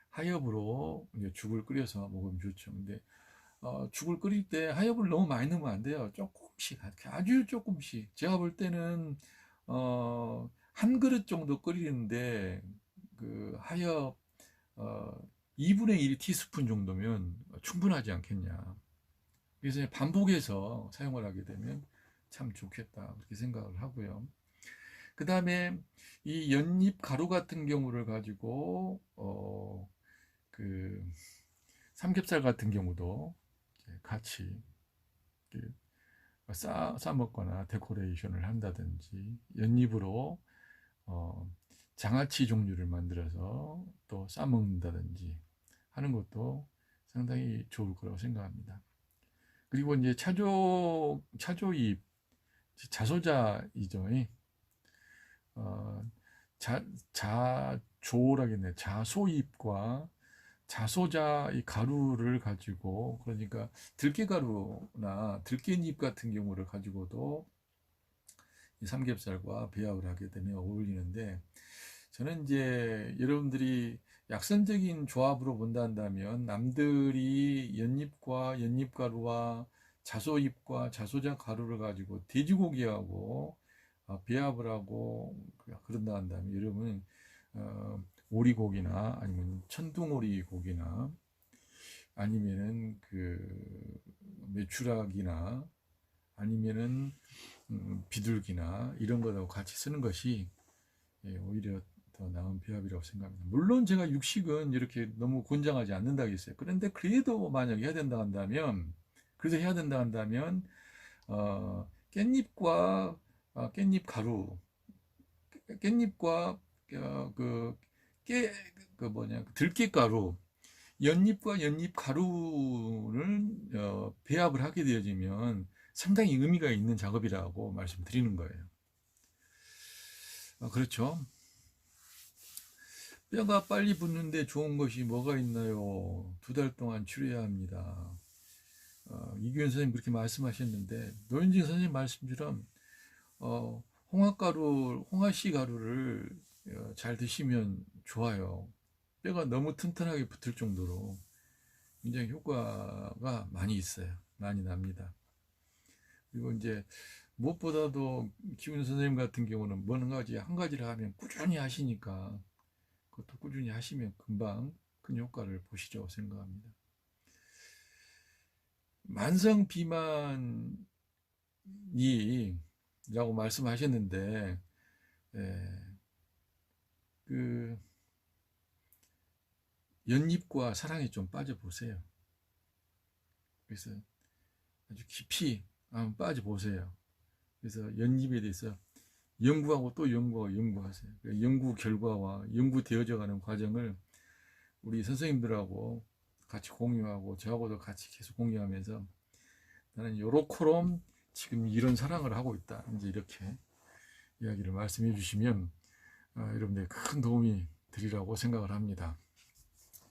하엽으로 죽을 끓여서 먹으면 좋죠. 근데 죽을 끓일 때 하엽을 너무 많이 넣으면 안 돼요. 조금씩, 아주 조금씩. 제가 볼 때는 한 그릇 정도 끓이는데 그 하엽 2분의 1 티스푼 정도면 충분하지 않겠냐. 그래서 반복해서 사용을 하게 되면 참 좋겠다 그렇게 생각을 하고요. 그 다음에 이 연잎 가루 같은 경우를 가지고 그 삼겹살 같은 경우도 같이 싸 먹거나 데코레이션을 한다든지 연잎으로 장아찌 종류를 만들어서 또 싸 먹는다든지 하는 것도 상당히 좋을 거라고 생각합니다. 그리고 이제 차조잎, 자소자이죠. 어, 자조라겠네. 자소잎과 자소자 이 가루를 가지고, 그러니까 들깨가루나 들깨잎 같은 경우를 가지고도 이 삼겹살과 배합을 하게 되면 어울리는데, 저는 이제 여러분들이 약선적인 조합으로 본다 한다면 남들이 연잎과 연잎가루와 자소잎과 자소자 가루를 가지고 돼지고기하고 배합을 하고 그런다 한다면 여러분은 오리고기나 아니면 천둥오리 고기나 아니면은 그 메추라기나 아니면은 비둘기나 이런 거하고 같이 쓰는 것이 오히려 더 나은 배합이라고 생각합니다. 물론 제가 육식은 이렇게 너무 권장하지 않는다고 했어요. 그런데 그래도 만약 해야 된다 한다면, 그래서 해야 된다 한다면, 깻잎과 깻잎 가루, 깻잎과 그 들깨가루, 연잎과 연잎 가루를 배합을 하게 되어지면 상당히 의미가 있는 작업이라고 말씀드리는 거예요. 그렇죠. 뼈가 빨리 붙는데 좋은 것이 뭐가 있나요? 2달 동안 치료해야 합니다. 이규현 선생님 그렇게 말씀하셨는데 노현진 선생님 말씀처럼 홍화씨 가루를 잘 드시면 좋아요. 뼈가 너무 튼튼하게 붙을 정도로 굉장히 효과가 많이 있어요. 많이 납니다. 그리고 이제 무엇보다도 기훈 선생님 같은 경우는 뭔가 한 가지를 하면 꾸준히 하시니까 그것도 꾸준히 하시면 금방 큰 효과를 보시죠 생각합니다. 만성 비만이 라고 말씀하셨는데 그 연잎과 사랑에 좀 빠져보세요. 그래서 아주 깊이 한번 빠져보세요. 그래서 연잎에 대해서 연구하고 또 연구하고 연구하세요. 연구 결과와 연구되어져 가는 과정을 우리 선생님들하고 같이 공유하고 저하고도 같이 계속 공유하면서 나는 요렇게럼 지금 이런 사랑을 하고 있다. 이제 이렇게 이야기를 말씀해 주시면 여러분들 큰 도움이 되리라고 생각을 합니다.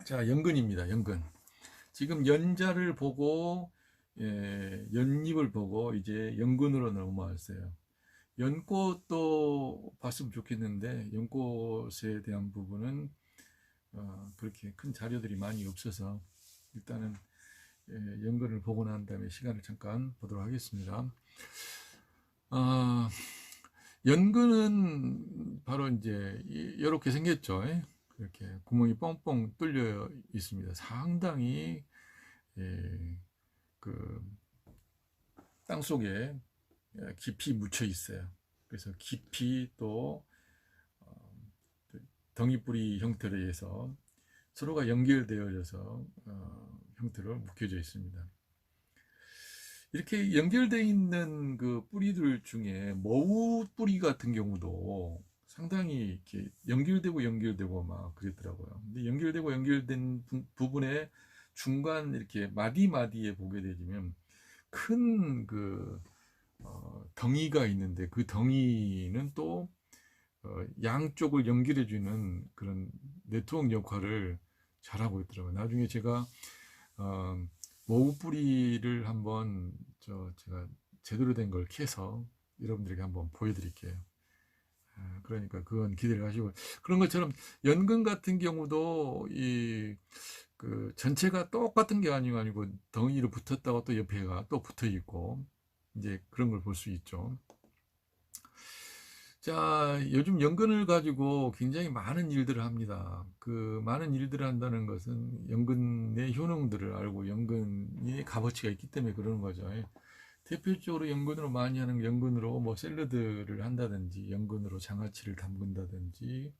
자, 연근입니다. 연근. 지금 연자를 보고 연잎을 보고 이제 연근으로 넘어왔어요. 연꽃도 봤으면 좋겠는데 연꽃에 대한 부분은 그렇게 큰 자료들이 많이 없어서 일단은 연근을 보고 난 다음에 시간을 잠깐 보도록 하겠습니다. 연근은 바로 이제 이렇게 생겼죠. 이렇게 구멍이 뻥뻥 뚫려 있습니다. 상당히 그 땅속에 깊이 묻혀 있어요. 그래서 깊이 또 덩이뿌리 형태로 해서 서로가 연결되어져서 형태로 묶여져 있습니다. 이렇게 연결되어 있는 그 뿌리들 중에 머우 뿌리 같은 경우도 상당히 이렇게 연결되고 막 그랬더라고요. 근데 연결된 부분에 중간 이렇게 마디마디에 보게 되면 큰 그 덩이가 있는데 그 덩이는 또 양쪽을 연결해주는 그런 네트워크 역할을 잘하고 있더라고요. 나중에 제가 머우 뿌리를 한번 제가 제대로 된 걸 캐서 여러분들에게 한번 보여드릴게요. 그러니까 그건 기대를 하시고, 그런 것처럼 연근 같은 경우도 그 전체가 똑같은 게 아니고 덩이로 붙었다고 또 옆에가 또 붙어 있고, 이제 그런 걸 볼 수 있죠. 자, 요즘 연근을 가지고 굉장히 많은 일들을 합니다. 그 많은 일들을 한다는 것은 연근의 효능들을 알고 연근이 값어치가 있기 때문에 그러는 거죠. 대표적으로 연근으로 많이 하는 연근으로 뭐 샐러드를 한다든지 연근으로 장아찌를 담근다든지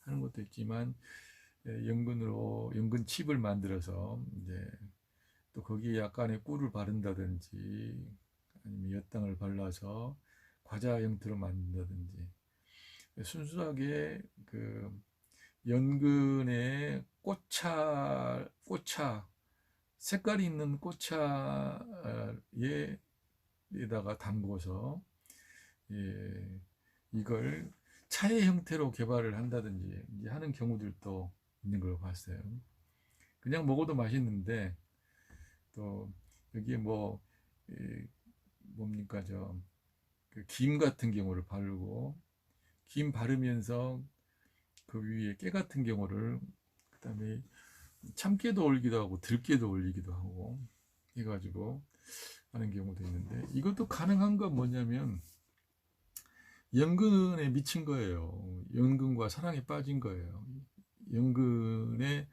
하는 것도 있지만, 연근으로 연근칩을 만들어서 이제 또 거기에 약간의 꿀을 바른다든지 아니면 엿당을 발라서 과자 형태로 만든다든지, 순수하게 그 연근의 꽃차 색깔이 있는 꽃차에다가 담궈서, 예, 이걸 차의 형태로 개발을 한다든지 이제 하는 경우들도 있는 걸 봤어요. 그냥 먹어도 맛있는데 또 여기에 뭐 뭡니까 그 김 같은 경우를 바르고, 김 바르면서 그 위에 깨 같은 경우를, 그다음에 참깨도 올리기도 하고 들깨도 올리기도 하고 해가지고 하는 경우도 있는데, 이것도 가능한 건 뭐냐면 연근에 미친 거예요. 연근과 사랑에 빠진 거예요. 연근의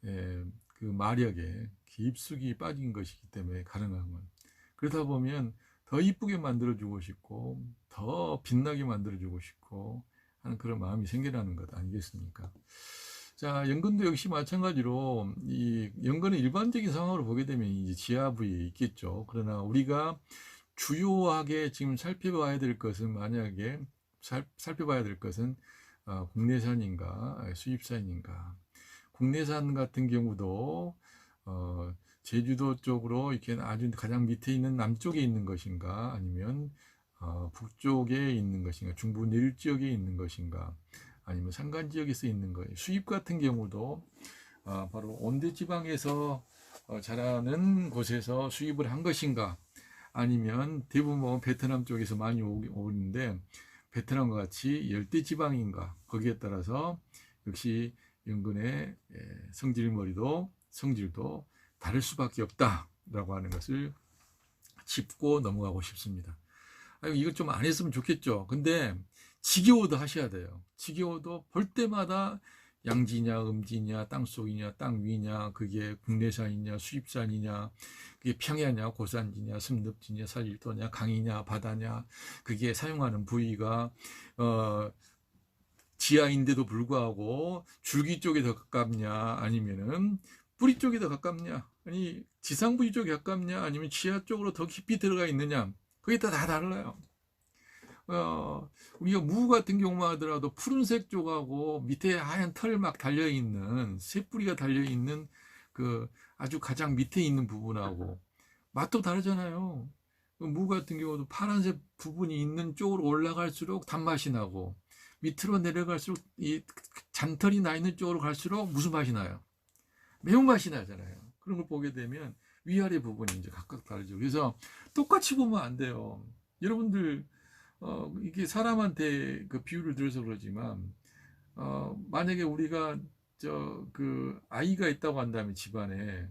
그 마력에 깊숙이 빠진 것이기 때문에 가능한 건. 그러다 보면 더 이쁘게 만들어주고 싶고 더 빛나게 만들어주고 싶고 하는 그런 마음이 생겨나는 것 아니겠습니까? 자, 연근도 역시 마찬가지로 이 연근의 일반적인 상황으로 보게 되면 이제 지하 부위에 있겠죠. 그러나 우리가 주요하게 지금 살펴봐야 될 것은, 만약에 살펴봐야 될 것은 국내산인가 수입산인가. 국내산 같은 경우도 제주도 쪽으로 이렇게 아주 가장 밑에 있는 남쪽에 있는 것인가, 아니면 북쪽에 있는 것인가, 중부 내륙 지역에 있는 것인가, 아니면 산간 지역에서 있는 거예요. 수입 같은 경우도 바로 온대 지방에서 자라는 곳에서 수입을 한 것인가, 아니면 대부분 베트남 쪽에서 많이 오는데 베트남과 같이 열대 지방인가, 거기에 따라서 역시 연근의 성질도 다를 수밖에 없다라고 하는 것을 짚고 넘어가고 싶습니다. 이거 좀 안 했으면 좋겠죠. 근데 지겨워도 하셔야 돼요. 지겨워도 볼 때마다 양지냐 음지냐 땅속이냐 땅 위냐, 그게 국내산이냐 수입산이냐, 그게 평야냐 고산지냐 습늪지냐 산일도냐 강이냐 바다냐, 그게 사용하는 부위가 지하인데도 불구하고 줄기 쪽에 더 가깝냐, 아니면은 뿌리 쪽에 더 가깝냐, 아니 지상 부위 쪽에 가깝냐, 아니면 지하 쪽으로 더 깊이 들어가 있느냐, 그게 다 달라요. 우리가 무 같은 경우만 하더라도 푸른색 쪽하고 밑에 하얀 털 막 달려있는, 새뿌리가 달려있는 그 아주 가장 밑에 있는 부분하고 맛도 다르잖아요. 무 같은 경우도 파란색 부분이 있는 쪽으로 올라갈수록 단맛이 나고, 밑으로 내려갈수록 이 잔털이 나 있는 쪽으로 갈수록 무슨 맛이 나요? 매운맛이 나잖아요. 그런 걸 보게 되면 위아래 부분이 이제 각각 다르죠. 그래서 똑같이 보면 안 돼요. 여러분들 이게 사람한테 그 비유를 들어서 그러지만, 만약에 우리가 그 아이가 있다고 한다면 집안에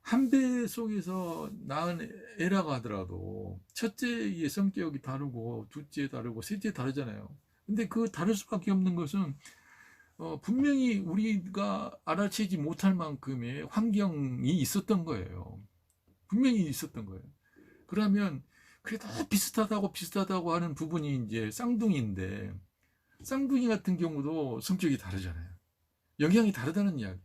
한 배 속에서 낳은 애라고 하더라도 첫째의 성격이 다르고 둘째 다르고 셋째 다르잖아요. 근데 그 다를 수밖에 없는 것은 분명히 우리가 알아채지 못할 만큼의 환경이 있었던 거예요. 분명히 있었던 거예요. 그러면 그래도 비슷하다고 하는 부분이 이제 쌍둥이인데, 쌍둥이 같은 경우도 성격이 다르잖아요. 영향이 다르다는 이야기야.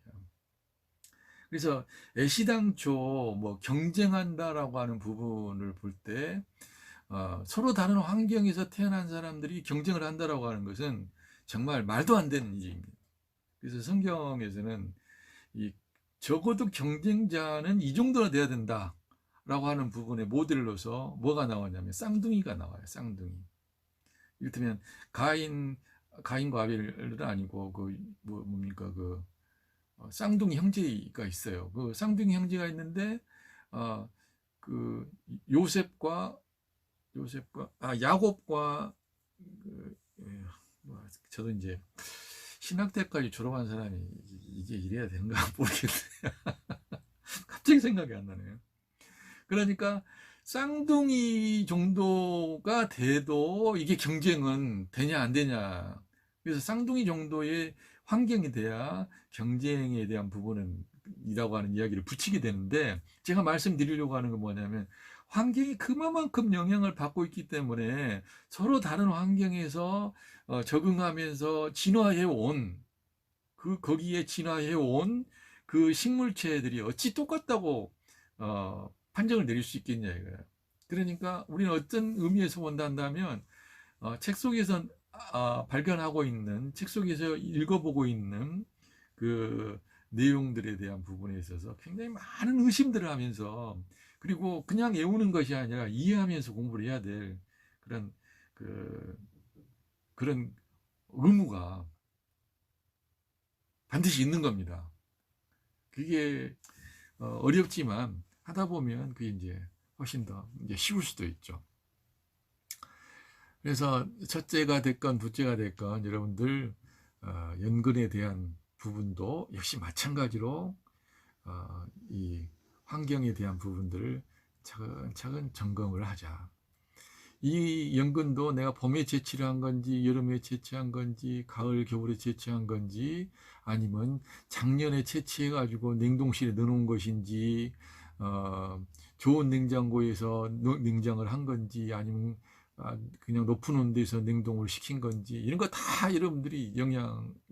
그래서 애시당초 뭐 경쟁한다라고 하는 부분을 볼 때 서로 다른 환경에서 태어난 사람들이 경쟁을 한다라고 하는 것은 정말 말도 안 되는 일입니다. 그래서 성경에서는 적어도 경쟁자는 이 정도나 돼야 된다라고 하는 부분의 모델로서 뭐가 나오냐면 쌍둥이가 나와요. 쌍둥이. 이를테면 가인과 아벨은 아니고 뭡니까 쌍둥이 형제가 있어요. 그 쌍둥이 형제가 있는데 그 야곱과 저도 이제 신학대까지 졸업한 사람이 이제 이래야 되는가 모르겠네요. 갑자기 생각이 안 나네요. 그러니까 쌍둥이 정도가 돼도 이게 경쟁은 되냐 안 되냐. 그래서 쌍둥이 정도의 환경이 돼야 경쟁에 대한 부분은 이라고 하는 이야기를 붙이게 되는데, 제가 말씀드리려고 하는 건 뭐냐면 환경이 그만큼 영향을 받고 있기 때문에 서로 다른 환경에서 적응하면서 진화해 온, 거기에 진화해 온 그 식물체들이 어찌 똑같다고 판정을 내릴 수 있겠냐 이거예요. 그러니까 우리는 어떤 의미에서 본다면 책 속에서 발견하고 있는, 책 속에서 읽어보고 있는 그 내용들에 대한 부분에 있어서 굉장히 많은 의심들을 하면서, 그리고 그냥 외우는 것이 아니라 이해하면서 공부를 해야 될 그런 그 그런 의무가 반드시 있는 겁니다. 그게 어렵지만 하다 보면 그게 이제 훨씬 더 이제 쉬울 수도 있죠. 그래서 첫째가 됐건 둘째가 됐건 여러분들 연근에 대한 부분도 역시 마찬가지로 이 환경에 대한 부분들을 차근차근 점검을 하자. 이 연근도 내가 봄에 채취를 한 건지 여름에 채취한 건지 가을 겨울에 채취한 건지 아니면 작년에 채취해 가지고 냉동실에 넣어놓은 것인지 좋은 냉장고에서 냉장을 한 건지 아니면 그냥 높은 온도에서 냉동을 시킨 건지, 이런 거 다 여러분들이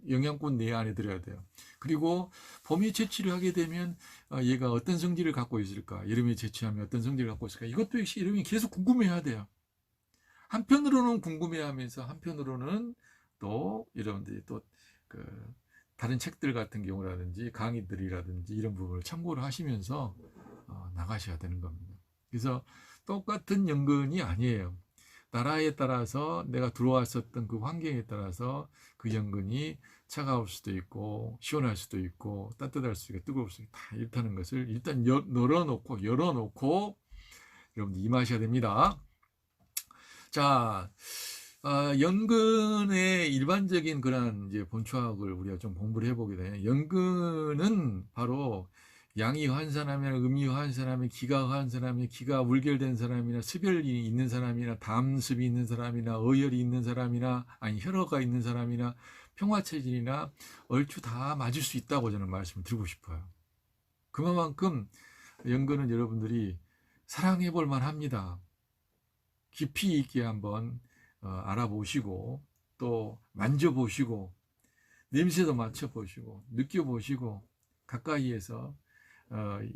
영양분 내 안에 들어야 돼요. 그리고 봄에 채취를 하게 되면 얘가 어떤 성질을 갖고 있을까, 여름에 채취하면 어떤 성질을 갖고 있을까, 이것도 역시 여러분이 계속 궁금해야 돼요. 한편으로는 궁금해하면서 한편으로는 또 여러분들이 또 그 다른 책들 같은 경우라든지 강의들이라든지 이런 부분을 참고를 하시면서 나가셔야 되는 겁니다. 그래서 똑같은 연근이 아니에요. 나라에 따라서 내가 들어왔었던 그 환경에 따라서 그 연근이 차가울 수도 있고 시원할 수도 있고 따뜻할 수도 있고 뜨거울 수도 있고 다 이렇다는 것을 일단 열어놓고 여러분들 임하셔야 됩니다. 자, 연근의 일반적인 그런 이제 본초학을 우리가 좀 공부를 해보게 되면, 연근은 바로 양이 허한 사람이나 음이 허한 사람이, 기가 허한 사람이, 기가 울결된 사람이나 습열이 있는 사람이나 담습이 있는 사람이나 어혈이 있는 사람이나 아니 혈어가 있는 사람이나 평화체질이나 얼추 다 맞을 수 있다고 저는 말씀을 드리고 싶어요. 그만큼 연근은 여러분들이 사랑해 볼 만합니다. 깊이 있게 한번 알아보시고 또 만져보시고 냄새도 맡아보시고 느껴보시고 가까이에서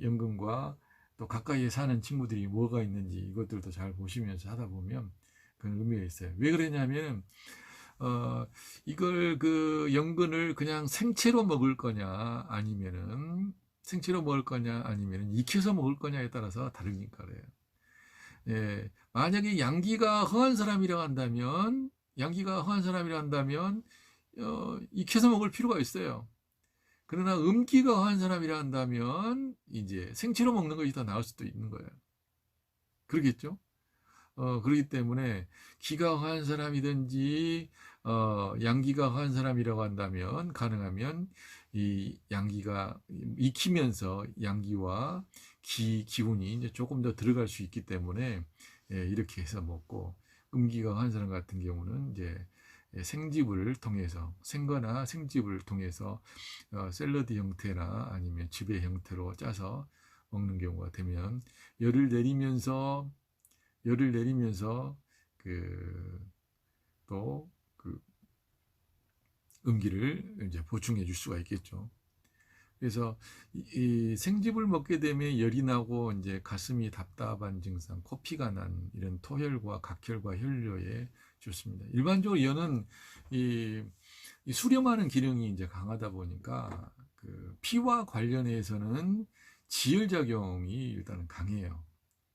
연근과 또 가까이에 사는 친구들이 뭐가 있는지 이것들도 잘 보시면서 하다 보면 그런 의미가 있어요. 왜 그러냐면 이걸 그 연근을 그냥 생채로 먹을 거냐 아니면은 익혀서 먹을 거냐에 따라서 다르니까 그래요. 예, 만약에 양기가 허한 사람이라 한다면 익혀서 먹을 필요가 있어요. 그러나 음기가 허한 사람이라 한다면 이제 생채로 먹는 것이 더 나을 수도 있는 거예요. 그러겠죠? 그렇기 때문에 기가 허한 사람이든지 양기가 허한 사람이라고 한다면 가능하면 이 양기가 익히면서 양기와 기운이 이제 조금 더 들어갈 수 있기 때문에 이렇게 해서 먹고, 음기가 허한 사람 같은 경우는 이제 생즙을 통해서 생거나 생즙을 통해서 샐러드 형태나 아니면 즙의 형태로 짜서 먹는 경우가 되면 열을 내리면서 또 그 음기를 이제 보충해 줄 수가 있겠죠. 그래서 이 생즙을 먹게 되면 열이 나고 이제 가슴이 답답한 증상, 코피가 난 이런 토혈과 각혈과 혈뇨에 좋습니다. 일반적으로 연은 이 수렴하는 기능이 이제 강하다 보니까 그 피와 관련해서는 지혈작용이 일단은 강해요.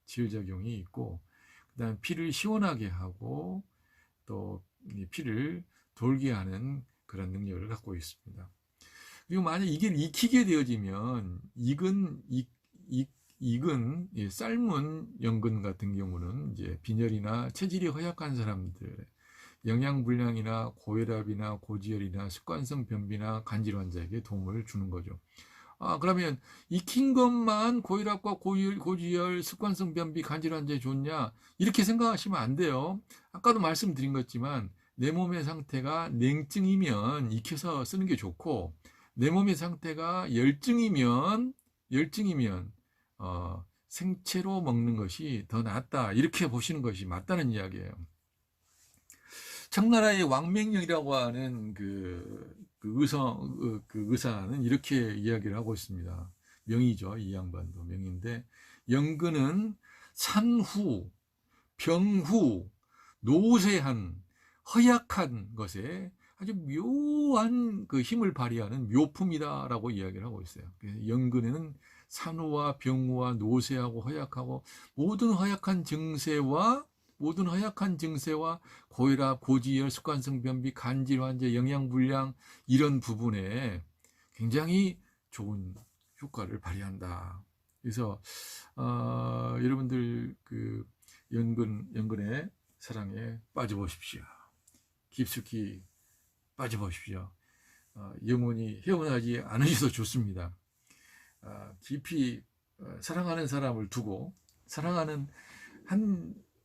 지혈작용이 있고, 그다음 피를 시원하게 하고 또 피를 돌게 하는 그런 능력을 갖고 있습니다. 그리고 만약 이게 익히게 되어지면 익은 삶은 연근 같은 경우는 이제 빈혈이나 체질이 허약한 사람들, 영양불량이나 고혈압이나 고지혈이나 습관성 변비나 간질 환자에게 도움을 주는 거죠. 그러면 익힌 것만 고혈압과 고지혈, 습관성 변비, 간질 환자에 좋냐? 이렇게 생각하시면 안 돼요. 아까도 말씀드린 것지만 내 몸의 상태가 냉증이면 익혀서 쓰는 게 좋고, 내 몸의 상태가 열증이면 생채로 먹는 것이 더 낫다. 이렇게 보시는 것이 맞다는 이야기예요. 청나라의 왕맹령이라고 하는 그 의사는 이렇게 이야기를 하고 있습니다. 명의죠. 이 양반도 명의인데, 연근은 산후, 병후, 노쇠한, 허약한 것에 아주 묘한 그 힘을 발휘하는 묘품이다라고 이야기를 하고 있어요. 연근에는 산후와 병후와 노쇠하고 허약하고 모든 허약한 증세와 고혈압, 고지혈, 습관성 변비, 간질 환자, 영양불량 이런 부분에 굉장히 좋은 효과를 발휘한다. 그래서 여러분들 그 연근의 사랑에 빠져보십시오. 깊숙이 빠져보십시오. 영원히 헤어나지 않으셔도 좋습니다. 깊이 사랑하는 사람을 두고, 사랑하는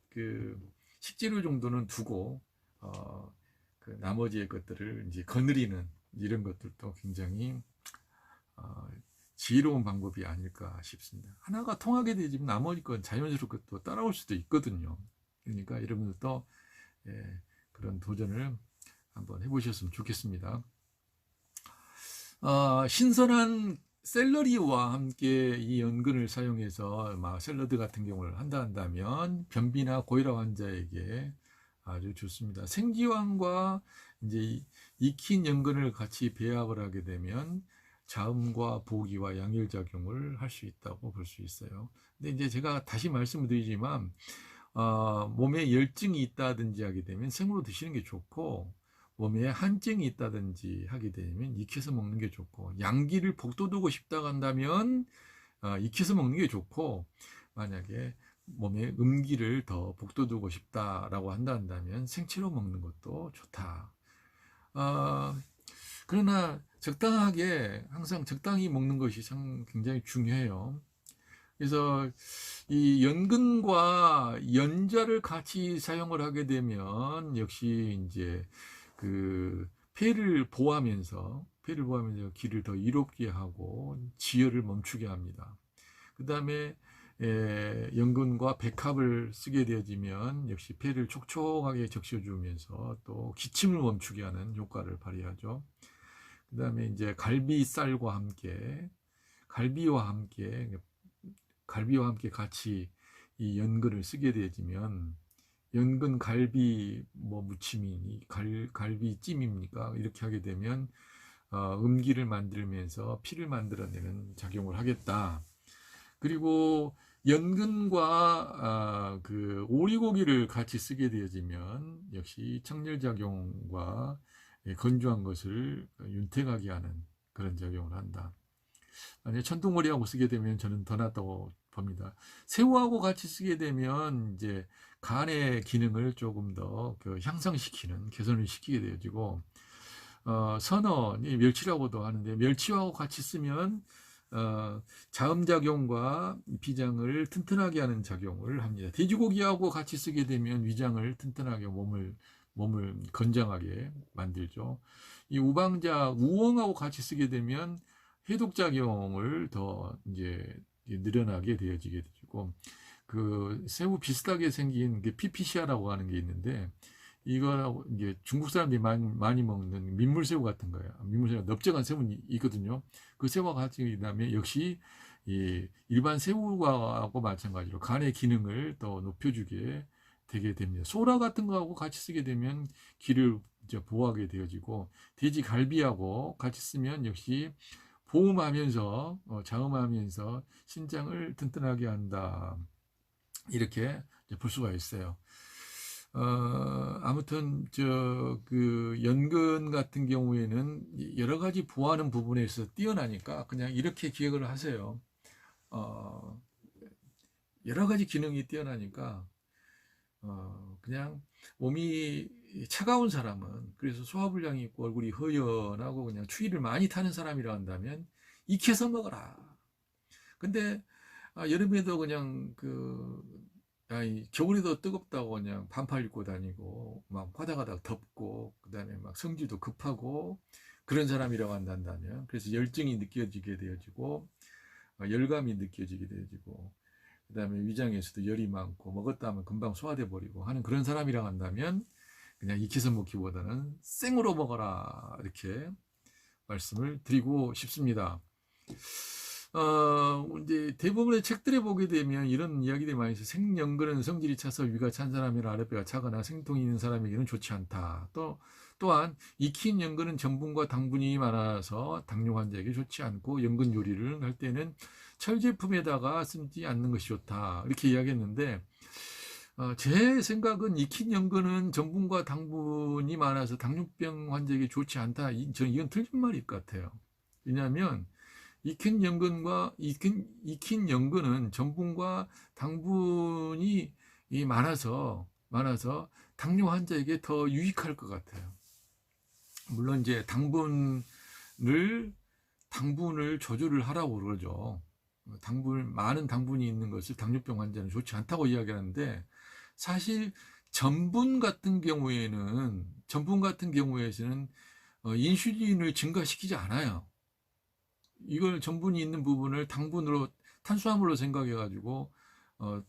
그 식재료 정도는 두고 그 나머지의 것들을 이제 거느리는 이런 것들도 굉장히 지혜로운 방법이 아닐까 싶습니다. 하나가 통하게 되지만 나머지 건 자연스럽게 또 따라올 수도 있거든요. 그러니까 여러분들도 그런 도전을 한번 해보셨으면 좋겠습니다. 신선한 샐러리와 함께 이 연근을 사용해서 샐러드 같은 경우를 한다면 변비나 고혈압 환자에게 아주 좋습니다. 생지황과 이제 익힌 연근을 같이 배합을 하게 되면 자음과 보기와 양혈작용을 할 수 있다고 볼 수 있어요. 근데 이제 제가 다시 말씀을 드리지만 몸에 열증이 있다든지 하게 되면 생으로 드시는 게 좋고, 몸에 한증이 있다든지 하게 되면 익혀서 먹는 게 좋고, 양기를 복돋우고 싶다 한다면 익혀서 먹는 게 좋고, 만약에 몸에 음기를 더 복돋우고 싶다라고 한다면 생채로 먹는 것도 좋다. 그러나 적당하게, 항상 적당히 먹는 것이 굉장히 중요해요. 그래서 이 연근과 연자를 같이 사용을 하게 되면 역시 이제 그 폐를 보호하면서 기를 더 이롭게 하고 지혈을 멈추게 합니다. 그 다음에 연근과 백합을 쓰게 되어지면 역시 폐를 촉촉하게 적셔주면서 또 기침을 멈추게 하는 효과를 발휘하죠. 그 다음에 이제 갈비와 함께 같이 이 연근을 쓰게 되어지면, 연근 갈비 무침이니 갈비찜입니까? 이렇게 하게 되면 음기를 만들면서 피를 만들어내는 작용을 하겠다. 그리고 연근과 그 오리고기를 같이 쓰게 되어지면 역시 청열작용과 건조한 것을 윤택하게 하는 그런 작용을 한다. 만약에 천둥오리하고 쓰게 되면 저는 더 낫다고 봅니다. 새우하고 같이 쓰게 되면 이제 간의 기능을 조금 더 향상시키는, 개선을 시키게 되어지고, 선어니 멸치라고도 하는데, 멸치하고 같이 쓰면 자음작용과 비장을 튼튼하게 하는 작용을 합니다. 돼지고기하고 같이 쓰게 되면 위장을 튼튼하게, 몸을 건장하게 만들죠. 이 우엉하고 같이 쓰게 되면 해독작용을 더 이제 늘어나게 되어지게 되고, 그 새우 비슷하게 생긴 게 피피시아라고 하는 게 있는데, 이거 이게 중국 사람들이 많이 먹는 민물새우 같은 거예요. 민물새우가 넓적한 새우는 있거든요. 그 새우와 같이 그다음에 역시 이 일반 새우하고 마찬가지로 간의 기능을 더 높여주게 되게 됩니다. 소라 같은 거하고 같이 쓰게 되면 기를 이제 보호하게 되어지고, 돼지 갈비하고 같이 쓰면 역시 보호하면서 자음하면서 신장을 튼튼하게 한다. 이렇게 볼 수가 있어요. 아무튼 그 연근 같은 경우에는 여러 가지 보호하는 부분에 있어서 뛰어나니까 그냥 이렇게 기억을 하세요. 여러 가지 기능이 뛰어나니까 그냥 몸이 차가운 사람은, 그래서 소화불량이 있고 얼굴이 허연하고 그냥 추위를 많이 타는 사람이라 한다면 익혀서 먹어라. 근데 여름에도 그냥 겨울에도 뜨겁다고 그냥 반팔 입고 다니고 막 화다가닥 덥고 그다음에 막 성질도 급하고 그런 사람이라고 한다면, 그래서 열증이 느껴지게 되어지고 열감이 느껴지게 되어지고 그다음에 위장에서도 열이 많고 먹었다 하면 금방 소화돼 버리고 하는 그런 사람이라고 한다면 그냥 익혀서 먹기보다는 생으로 먹어라, 이렇게 말씀을 드리고 싶습니다. 이제 대부분의 책들에 보게 되면 이런 이야기들이 많이 있어요. 생연근은 성질이 차서 위가 찬 사람이나 아랫배가 차거나 생통이 있는 사람에게는 좋지 않다. 또한 익힌 연근은 전분과 당분이 많아서 당뇨 환자에게 좋지 않고, 연근 요리를 할 때는 철 제품에다가 쓰지 않는 것이 좋다, 이렇게 이야기했는데, 제 생각은 익힌 연근은 전분과 당분이 많아서 당뇨병 환자에게 좋지 않다. 저는 이건 틀린 말일 것 같아요. 왜냐하면 익힌 연근은 전분과 당분이 많아서 당뇨 환자에게 더 유익할 것 같아요. 물론 이제 당분을 조절을 하라고 그러죠. 많은 당분이 있는 것을 당뇨병 환자는 좋지 않다고 이야기하는데, 사실 전분 같은 경우에서는 인슐린을 증가시키지 않아요. 이걸 전분이 있는 부분을 탄수화물로 생각해 가지고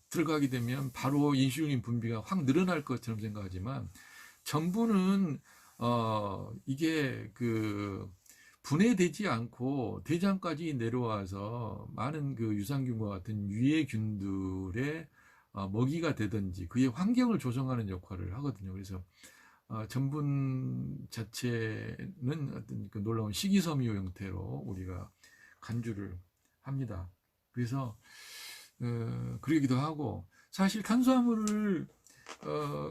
들어가게 되면 바로 인슐린 분비가 확 늘어날 것처럼 생각하지만, 전분은 이게 분해되지 않고 대장까지 내려와서 많은 유산균과 같은 유해균들의 먹이가 되든지 그의 환경을 조성하는 역할을 하거든요. 그래서 전분 자체는 어떤 놀라운 식이섬유 형태로 우리가 간주를 합니다. 그래서 그러기도 하고, 사실 탄수화물을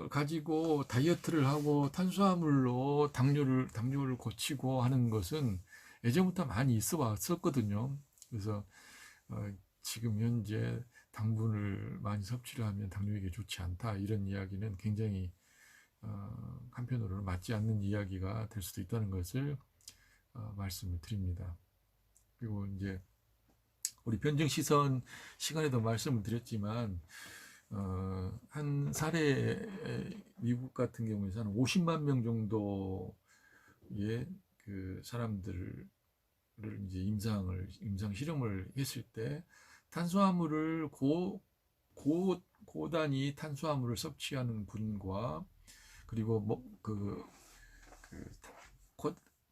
가지고 다이어트를 하고 탄수화물로 당뇨를 고치고 하는 것은 예전부터 많이 있어 왔었거든요. 그래서 지금 현재 당분을 많이 섭취를 하면 당뇨에게 좋지 않다, 이런 이야기는 굉장히 한편으로는 맞지 않는 이야기가 될 수도 있다는 것을 말씀을 드립니다. 그리고 이제 우리 변증시선 시간에도 말씀을 드렸지만, 한 사례, 미국 같은 경우에서 한 50만 명 정도의 사람들을 이제 임상 실험을 했을 때, 탄수화물을 고단위 탄수화물을 섭취하는 분과, 그리고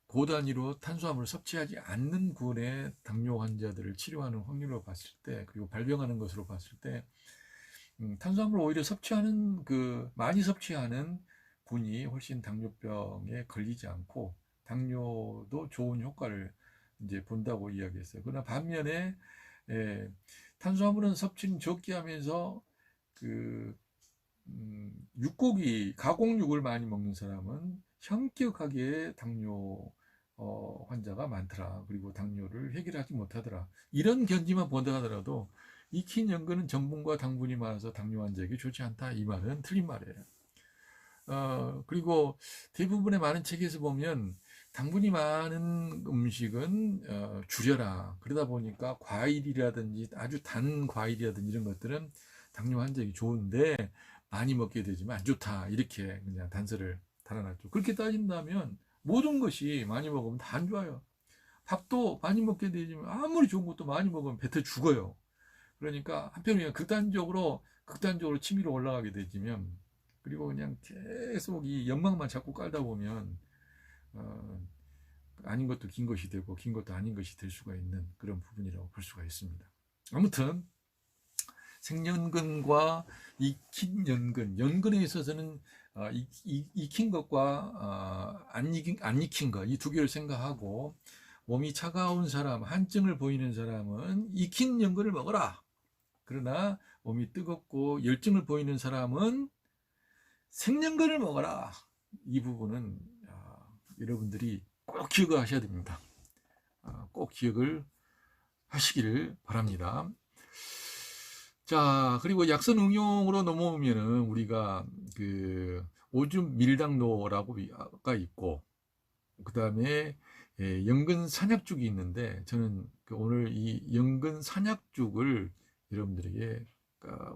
고단위로 탄수화물을 섭취하지 않는 군의 당뇨 환자들을 치료하는 확률로 봤을 때, 그리고 발병하는 것으로 봤을 때, 탄수화물을 오히려 많이 섭취하는 분이 훨씬 당뇨병에 걸리지 않고 당뇨도 좋은 효과를 이제 본다고 이야기했어요. 그러나 반면에 탄수화물은 섭취는 적게 하면서 육고기, 가공육을 많이 먹는 사람은 현격하게 당뇨 환자가 많더라. 그리고 당뇨를 해결하지 못하더라. 이런 견지만 본다 하더라도 익힌 연근은 전분과 당분이 많아서 당뇨 환자에게 좋지 않다, 이 말은 틀린 말이에요. 그리고 대부분의 많은 책에서 보면 당분이 많은 음식은 줄여라. 그러다 보니까 과일이라든지 아주 단 과일이라든지 이런 것들은 당뇨 환자에게 좋은데 많이 먹게 되지만 안 좋다, 이렇게 그냥 단서를 달아놨죠. 그렇게 따진다면 모든 것이 많이 먹으면 다 안 좋아요. 밥도 많이 먹게 되지만 아무리 좋은 것도 많이 먹으면 배터 죽어요. 그러니까 한편으로 극단적으로 치밀어 올라가게 되지면, 그리고 그냥 계속 이 연막만 자꾸 깔다 보면 아닌 것도 긴 것이 되고 긴 것도 아닌 것이 될 수가 있는 그런 부분이라고 볼 수가 있습니다. 아무튼 생연근과 익힌 연근에 있어서는 익힌 것과 안 익힌 것, 이 두 개를 생각하고, 몸이 차가운 사람, 한증을 보이는 사람은 익힌 연근을 먹어라. 그러나 몸이 뜨겁고 열증을 보이는 사람은 생연근을 먹어라. 이 부분은 여러분들이 꼭 기억을 하셔야 됩니다. 꼭 기억을 하시기를 바랍니다. 자, 그리고 약선 응용으로 넘어오면은 우리가 그 오줌 밀당노라고가 있고, 그 다음에 연근 산약죽이 있는데, 저는 오늘 이 연근 산약죽을 여러분들에게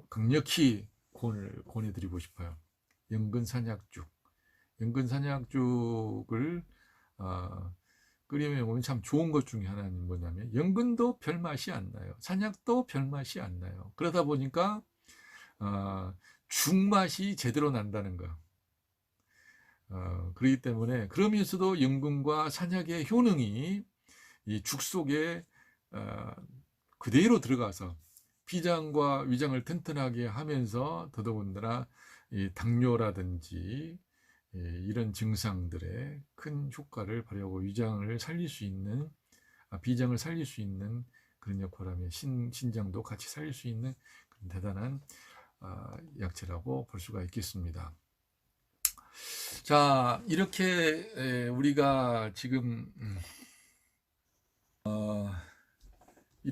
강력히 권해드리고 싶어요. 연근 산약죽. 연근 산약죽을 끓이면 보면 참 좋은 것 중에 하나는 뭐냐면, 연근도 별 맛이 안 나요. 산약도 별 맛이 안 나요. 그러다 보니까 죽 맛이 제대로 난다는 거. 그렇기 때문에, 그러면서도 연근과 산약의 효능이 이 죽 속에 그대로 들어가서 비장과 위장을 튼튼하게 하면서, 더더군다나 이 당뇨라든지 이런 증상들에 큰 효과를 발휘하고 위장을 살릴 수 있는, 비장을 살릴 수 있는 그런 역할을 하며, 신장도 같이 살릴 수 있는 그런 대단한 약재라고 볼 수가 있겠습니다. 자, 이렇게 우리가 지금